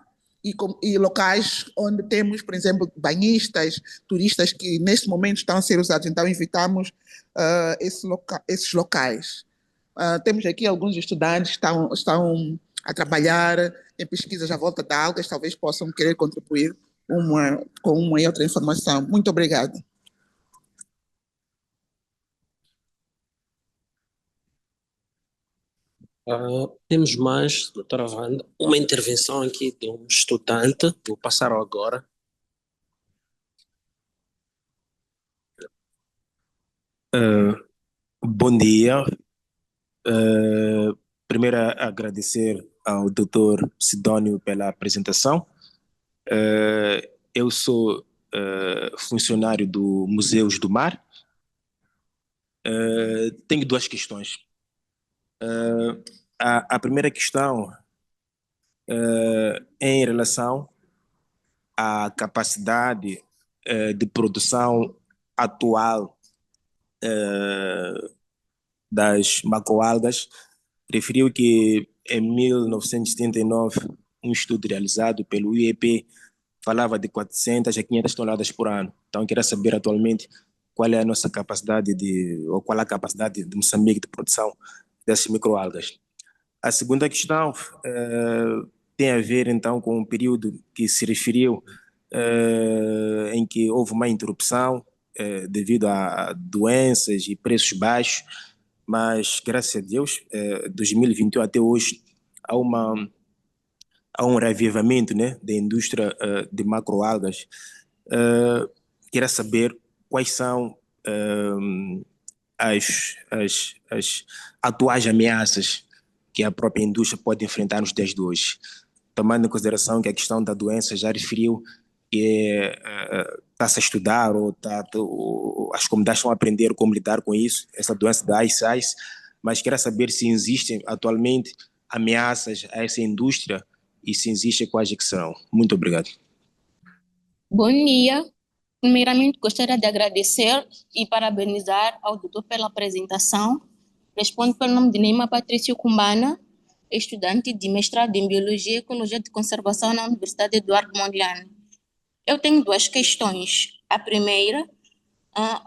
e locais onde temos, por exemplo, banhistas, turistas que neste momento estão a ser usados. Então, evitamos esses locais. Temos aqui alguns estudantes que estão a trabalhar em pesquisas à volta de algas, talvez possam querer contribuir com uma e outra informação. Muito obrigada. Temos mais, doutora Wanda, uma intervenção aqui de um estudante. Vou passar agora. Bom dia. Primeiro, agradecer ao doutor Sidónio pela apresentação. Eu sou funcionário do Museus do Mar. Tenho duas questões. A primeira questão é em relação à capacidade de produção atual das macroalgas. Referiu que em 1979 um estudo realizado pelo IEP falava de 400 a 500 toneladas por ano. Então, queria saber atualmente qual é a nossa capacidade ou qual é a capacidade de Moçambique de produção dessas microalgas. A segunda questão tem a ver, então, com um período que se referiu em que houve uma interrupção devido a doenças e preços baixos, mas, graças a Deus, 2021 até hoje, há um reavivamento, né, da indústria de macroalgas. Queria saber quais são as atuais ameaças que a própria indústria pode enfrentar nos dias de hoje, tomando em consideração que a questão da doença já referiu que está-se a estudar ou as comunidades estão a aprender como lidar com isso, essa doença da ICE, mas queria saber se existem atualmente ameaças a essa indústria e se existe, quais que são. Muito obrigado. Bom dia. Primeiramente, gostaria de agradecer e parabenizar ao doutor pela apresentação. Respondo pelo nome de Neima Patrício Cumbana, estudante de mestrado em Biologia e Ecologia de Conservação na Universidade Eduardo Mondlane. Eu tenho duas questões. A primeira,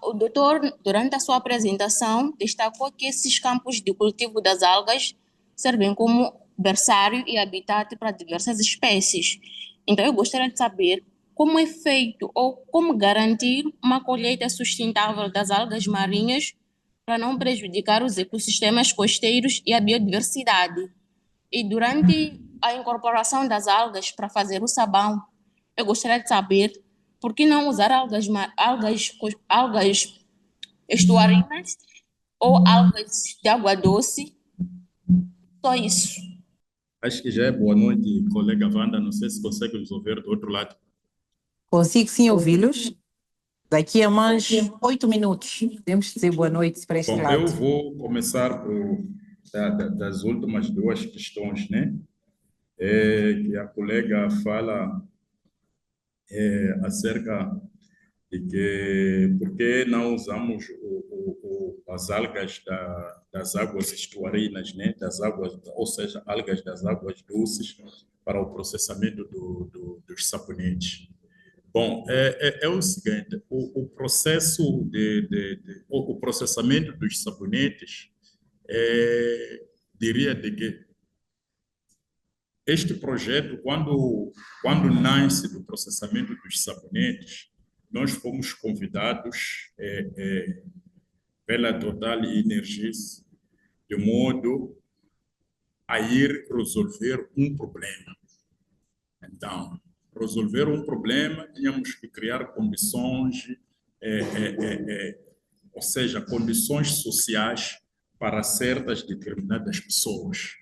o doutor, durante a sua apresentação, destacou que esses campos de cultivo das algas servem como berçário e habitat para diversas espécies. Então, eu gostaria de saber como é feito ou como garantir uma colheita sustentável das algas marinhas para não prejudicar os ecossistemas costeiros e a biodiversidade. E durante a incorporação das algas para fazer o sabão, eu gostaria de saber por que não usar algas estuarinas ou algas de água doce. Só isso. Acho que já é boa noite, colega Wanda. Não sei se consegue nos ouvir do outro lado. Consigo sim ouvi-los. Daqui a mais 8 minutos, podemos dizer boa noite para este Bom, lado. eu vou começar das últimas duas questões, né? Que a colega fala acerca de que por que não usamos as algas das águas estuarinas, né? Das águas, ou seja, algas das águas doces para o processamento dos sabonetes. Bom, é o seguinte, o processo o processamento dos sabonetes, diria de que este projeto, quando nasce do processamento dos sabonetes, nós fomos convidados pela Total Energies de modo a ir resolver um problema. Então, resolver um problema, tínhamos que criar condições, ou seja, condições sociais para certas determinadas pessoas.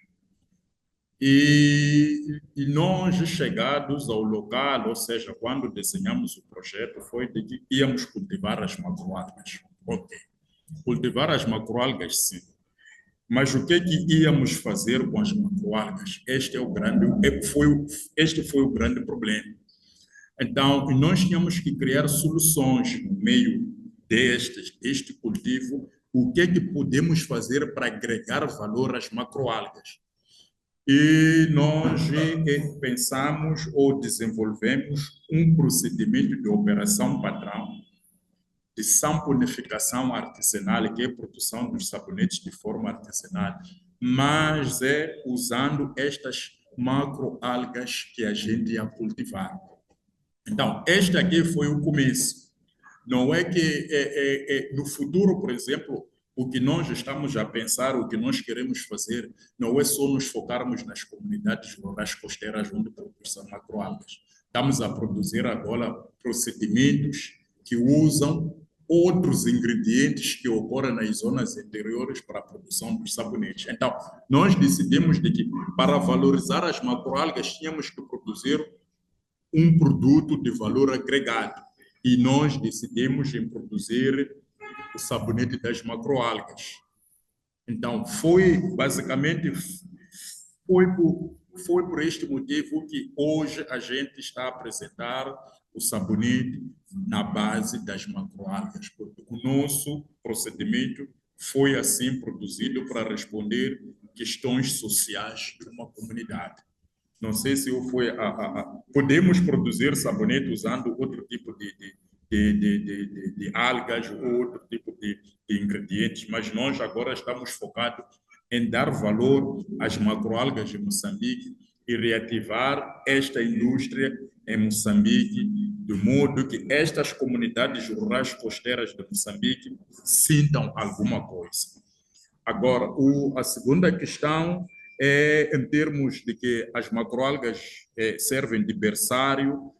E nós, chegados ao local, ou seja, quando desenhamos o projeto, foi de que íamos cultivar as macroalgas. Ok. Cultivar as macroalgas, sim. Mas o que íamos fazer com as macroalgas? Este foi o grande problema. Então, nós tínhamos que criar soluções no meio deste cultivo. O que podemos fazer para agregar valor às macroalgas? E nós pensamos ou desenvolvemos um procedimento de operação padrão de saponificação artesanal, que é a produção dos sabonetes de forma artesanal, mas é usando estas macroalgas que a gente ia cultivar. Então, este aqui foi o começo. Não é que no futuro, por exemplo, o que nós estamos a pensar, o que nós queremos fazer, não é só nos focarmos nas comunidades rurais costeiras onde produzem macroalgas. Estamos a produzir agora procedimentos que usam outros ingredientes que ocorrem nas zonas interiores para a produção dos sabonetes. Então, nós decidimos de que, para valorizar as macroalgas, tínhamos que produzir um produto de valor agregado. E nós decidimos em produzir o sabonete das macroalgas. Então, basicamente, foi por este motivo que hoje a gente está a apresentar o sabonete na base das macroalgas, porque o nosso procedimento foi assim produzido para responder questões sociais de uma comunidade. Não sei se podemos produzir sabonete usando outro tipo de algas ou outro tipo de ingredientes, mas nós agora estamos focados em dar valor às macroalgas de Moçambique e reativar esta indústria em Moçambique, de modo que estas comunidades rurais costeiras de Moçambique sintam alguma coisa. Agora, a segunda questão é em termos de que as macroalgas servem de berçário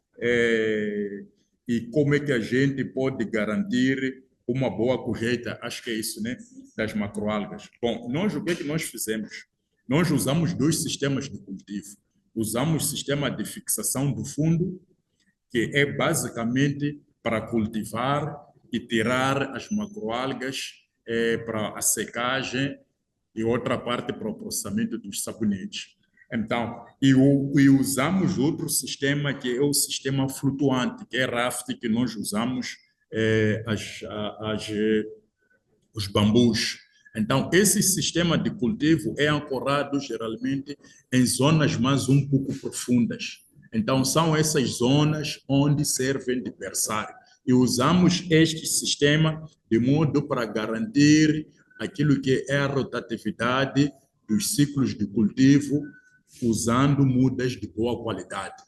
e como é que a gente pode garantir uma boa colheita, acho que é isso, né, das macroalgas. Bom, o que nós fizemos? Nós usamos 2 sistemas de cultivo. Usamos o sistema de fixação do fundo, que é basicamente para cultivar e tirar as macroalgas para a secagem e outra parte para o processamento dos sabonetes. Então, e usamos outro sistema que é o sistema flutuante, que é raft, que nós usamos os bambus. Então, esse sistema de cultivo é ancorado geralmente em zonas mais um pouco profundas. Então, são essas zonas onde servem de berçário. E usamos este sistema de modo para garantir aquilo que é a rotatividade dos ciclos de cultivo, usando mudas de boa qualidade.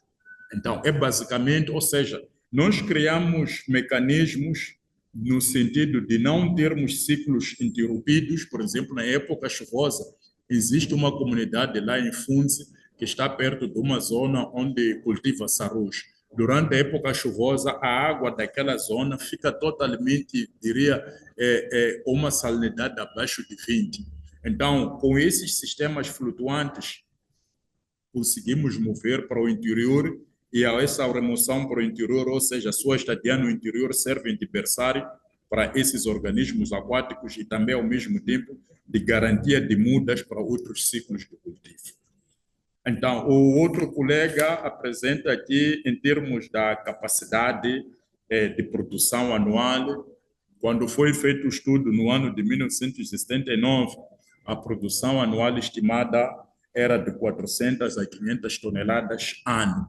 Então, é basicamente, ou seja, nós criamos mecanismos no sentido de não termos ciclos interrompidos. Por exemplo, na época chuvosa, existe uma comunidade lá em Funzi que está perto de uma zona onde cultiva sarus. Durante a época chuvosa, a água daquela zona fica totalmente, diria, uma salinidade abaixo de 20. Então, com esses sistemas flutuantes, conseguimos mover para o interior e essa remoção para o interior, ou seja, a sua estadia no interior, servem de berçário para esses organismos aquáticos e também, ao mesmo tempo, de garantia de mudas para outros ciclos de cultivo. Então, o outro colega apresenta aqui, em termos da capacidade de produção anual, quando foi feito o estudo no ano de 1979, a produção anual estimada era de 400 a 500 toneladas ano.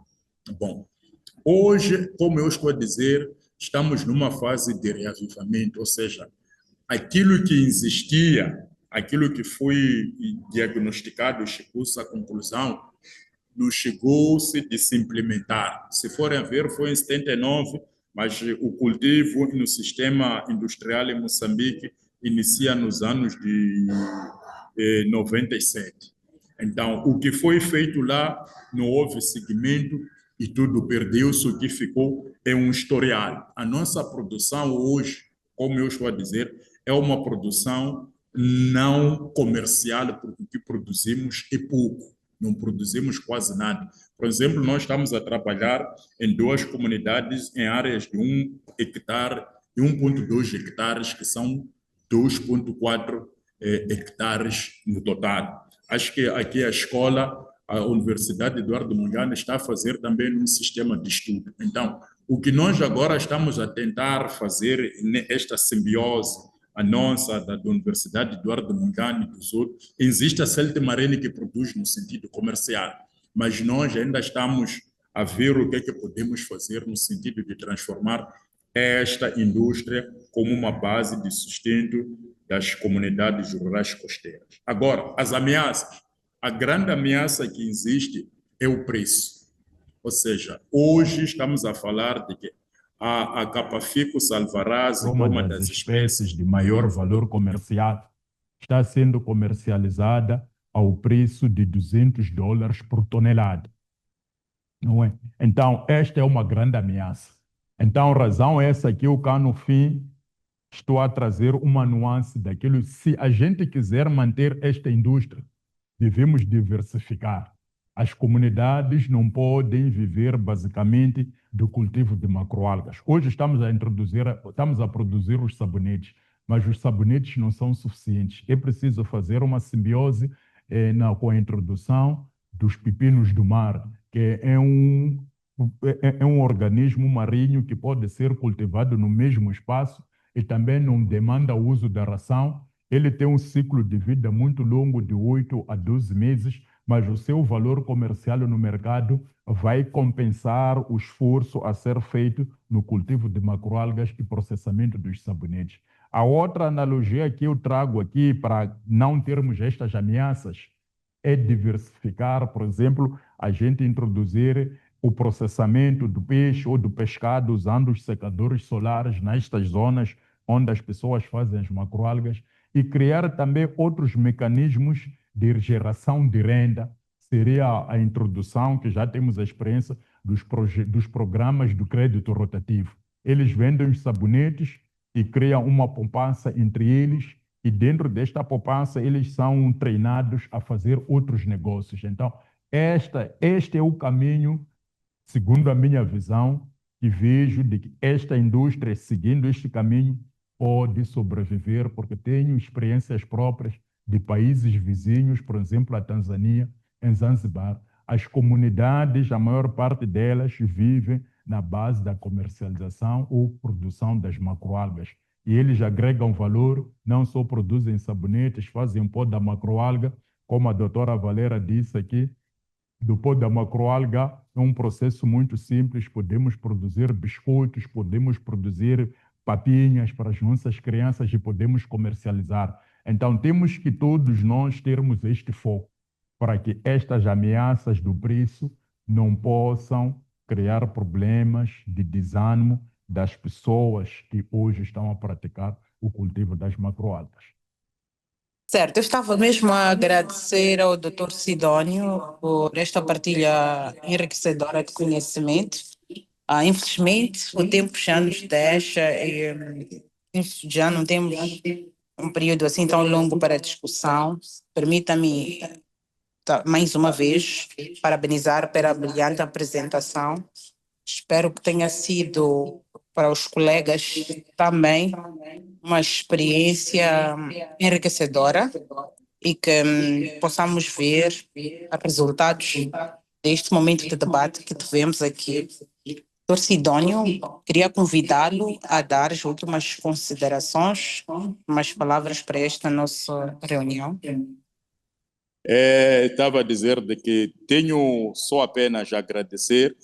Bom, hoje, como eu estou a dizer, estamos numa fase de reavivamento, ou seja, aquilo que existia, aquilo que foi diagnosticado e chegou-se à conclusão, não chegou-se de se implementar. Se forem a ver, foi em 79, mas o cultivo no sistema industrial em Moçambique inicia nos anos de 97. Então, o que foi feito lá, não houve seguimento e tudo perdeu-se, o que ficou é um historial. A nossa produção hoje, como eu estou a dizer, é uma produção não comercial, porque o que produzimos é pouco. não produzimos quase nada. Por exemplo, nós estamos a trabalhar em 2 comunidades em áreas de 1 hectare e 1,2 hectares, que são 2,4 hectares no total. Acho que aqui a escola, a Universidade Eduardo Mondlane, está a fazer também um sistema de estudo. Então, o que nós agora estamos a tentar fazer nesta simbiose, a nossa, da Universidade Eduardo Mondlane e dos outros, existe a Celta Marelli que produz no sentido comercial, mas nós ainda estamos a ver o que é que podemos fazer no sentido de transformar esta indústria como uma base de sustento das comunidades rurais costeiras. Agora, as ameaças. A grande ameaça que existe é o preço. Ou seja, hoje estamos a falar de que a Capaficus alvarazzi, Uma das espécies de maior valor comercial, está sendo comercializada ao preço de $200 por tonelada. Não é? Então, esta é uma grande ameaça. Então, razão é essa que eu cá no fim estou a trazer uma nuance daquilo. Se a gente quiser manter esta indústria, devemos diversificar. As comunidades não podem viver basicamente do cultivo de macroalgas. Hoje estamos a produzir os sabonetes, mas os sabonetes não são suficientes. É preciso fazer uma simbiose com a introdução dos pepinos do mar, que é um organismo marinho que pode ser cultivado no mesmo espaço e também não demanda o uso da ração. Ele tem um ciclo de vida muito longo, de 8 a 12 meses, mas o seu valor comercial no mercado vai compensar o esforço a ser feito no cultivo de macroalgas e processamento dos sabonetes. A outra analogia que eu trago aqui para não termos estas ameaças é diversificar, por exemplo, a gente introduzir o processamento do peixe ou do pescado usando os secadores solares nestas zonas onde as pessoas fazem as macroalgas e criar também outros mecanismos de geração de renda. Seria a introdução, que já temos a experiência, dos programas do crédito rotativo. Eles vendem os sabonetes e criam uma poupança entre eles e dentro desta poupança eles são treinados a fazer outros negócios. Então, este é o caminho, segundo a minha visão, que vejo de que esta indústria, seguindo este caminho, pode sobreviver, porque tenho experiências próprias de países vizinhos, por exemplo, a Tanzânia, em Zanzibar. As comunidades, a maior parte delas, vivem na base da comercialização ou produção das macroalgas. E eles agregam valor, não só produzem sabonetes, fazem pó da macroalga, como a doutora Valera disse aqui, do pó da macroalga é um processo muito simples, podemos produzir biscoitos, podemos produzir papinhas para as nossas crianças e podemos comercializar. Então, temos que todos nós termos este foco para que estas ameaças do preço não possam criar problemas de desânimo das pessoas que hoje estão a praticar o cultivo das macroalgas. Certo, eu estava mesmo a agradecer ao Dr. Sidónio por esta partilha enriquecedora de conhecimento. Infelizmente, o tempo já nos deixa e já não temos um período assim tão longo para a discussão. Permita-me, mais uma vez, parabenizar pela brilhante apresentação. Espero que tenha sido, para os colegas também, uma experiência enriquecedora e que possamos ver resultados deste momento de debate que tivemos aqui. Dr. Sidónio, queria convidá-lo a dar as últimas considerações, umas palavras para esta nossa reunião. Estava a dizer de que tenho só apenas a agradecer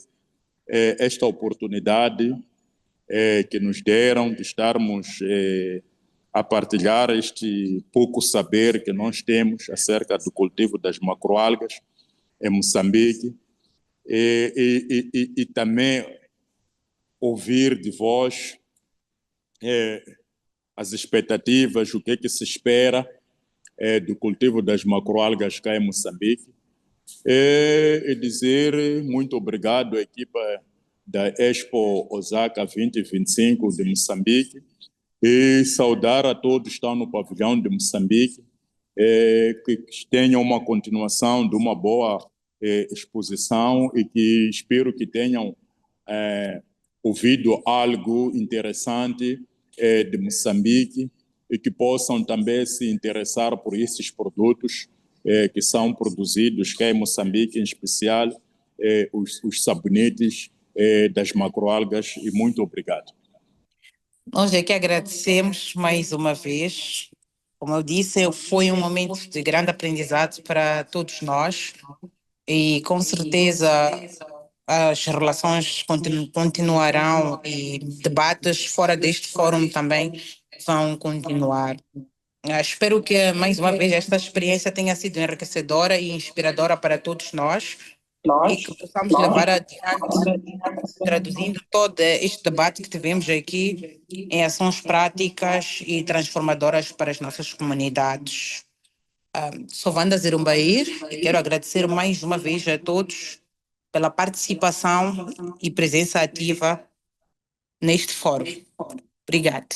esta oportunidade que nos deram de estarmos a partilhar este pouco saber que nós temos acerca do cultivo das macroalgas em Moçambique e também ouvir de vós as expectativas, o que é que se espera do cultivo das macroalgas cá em Moçambique e dizer muito obrigado à equipa da Expo Osaka 2025 de Moçambique e saudar a todos que estão no pavilhão de Moçambique que tenham uma continuação de uma boa exposição e que espero que tenham ouvido algo interessante de Moçambique e que possam também se interessar por esses produtos que são produzidos cá em Moçambique, em especial os sabonetes das macroalgas. E muito obrigado. Nós aqui agradecemos mais uma vez. Como eu disse, foi um momento de grande aprendizado para todos nós e com certeza as relações continuarão e debates fora deste fórum também vão continuar. Espero que, mais uma vez, esta experiência tenha sido enriquecedora e inspiradora para todos nós e que possamos levar adiante, traduzindo todo este debate que tivemos aqui em ações práticas e transformadoras para as nossas comunidades. Sou Wanda Zirumbair e quero agradecer mais uma vez a todos pela participação e presença ativa neste fórum. Obrigada.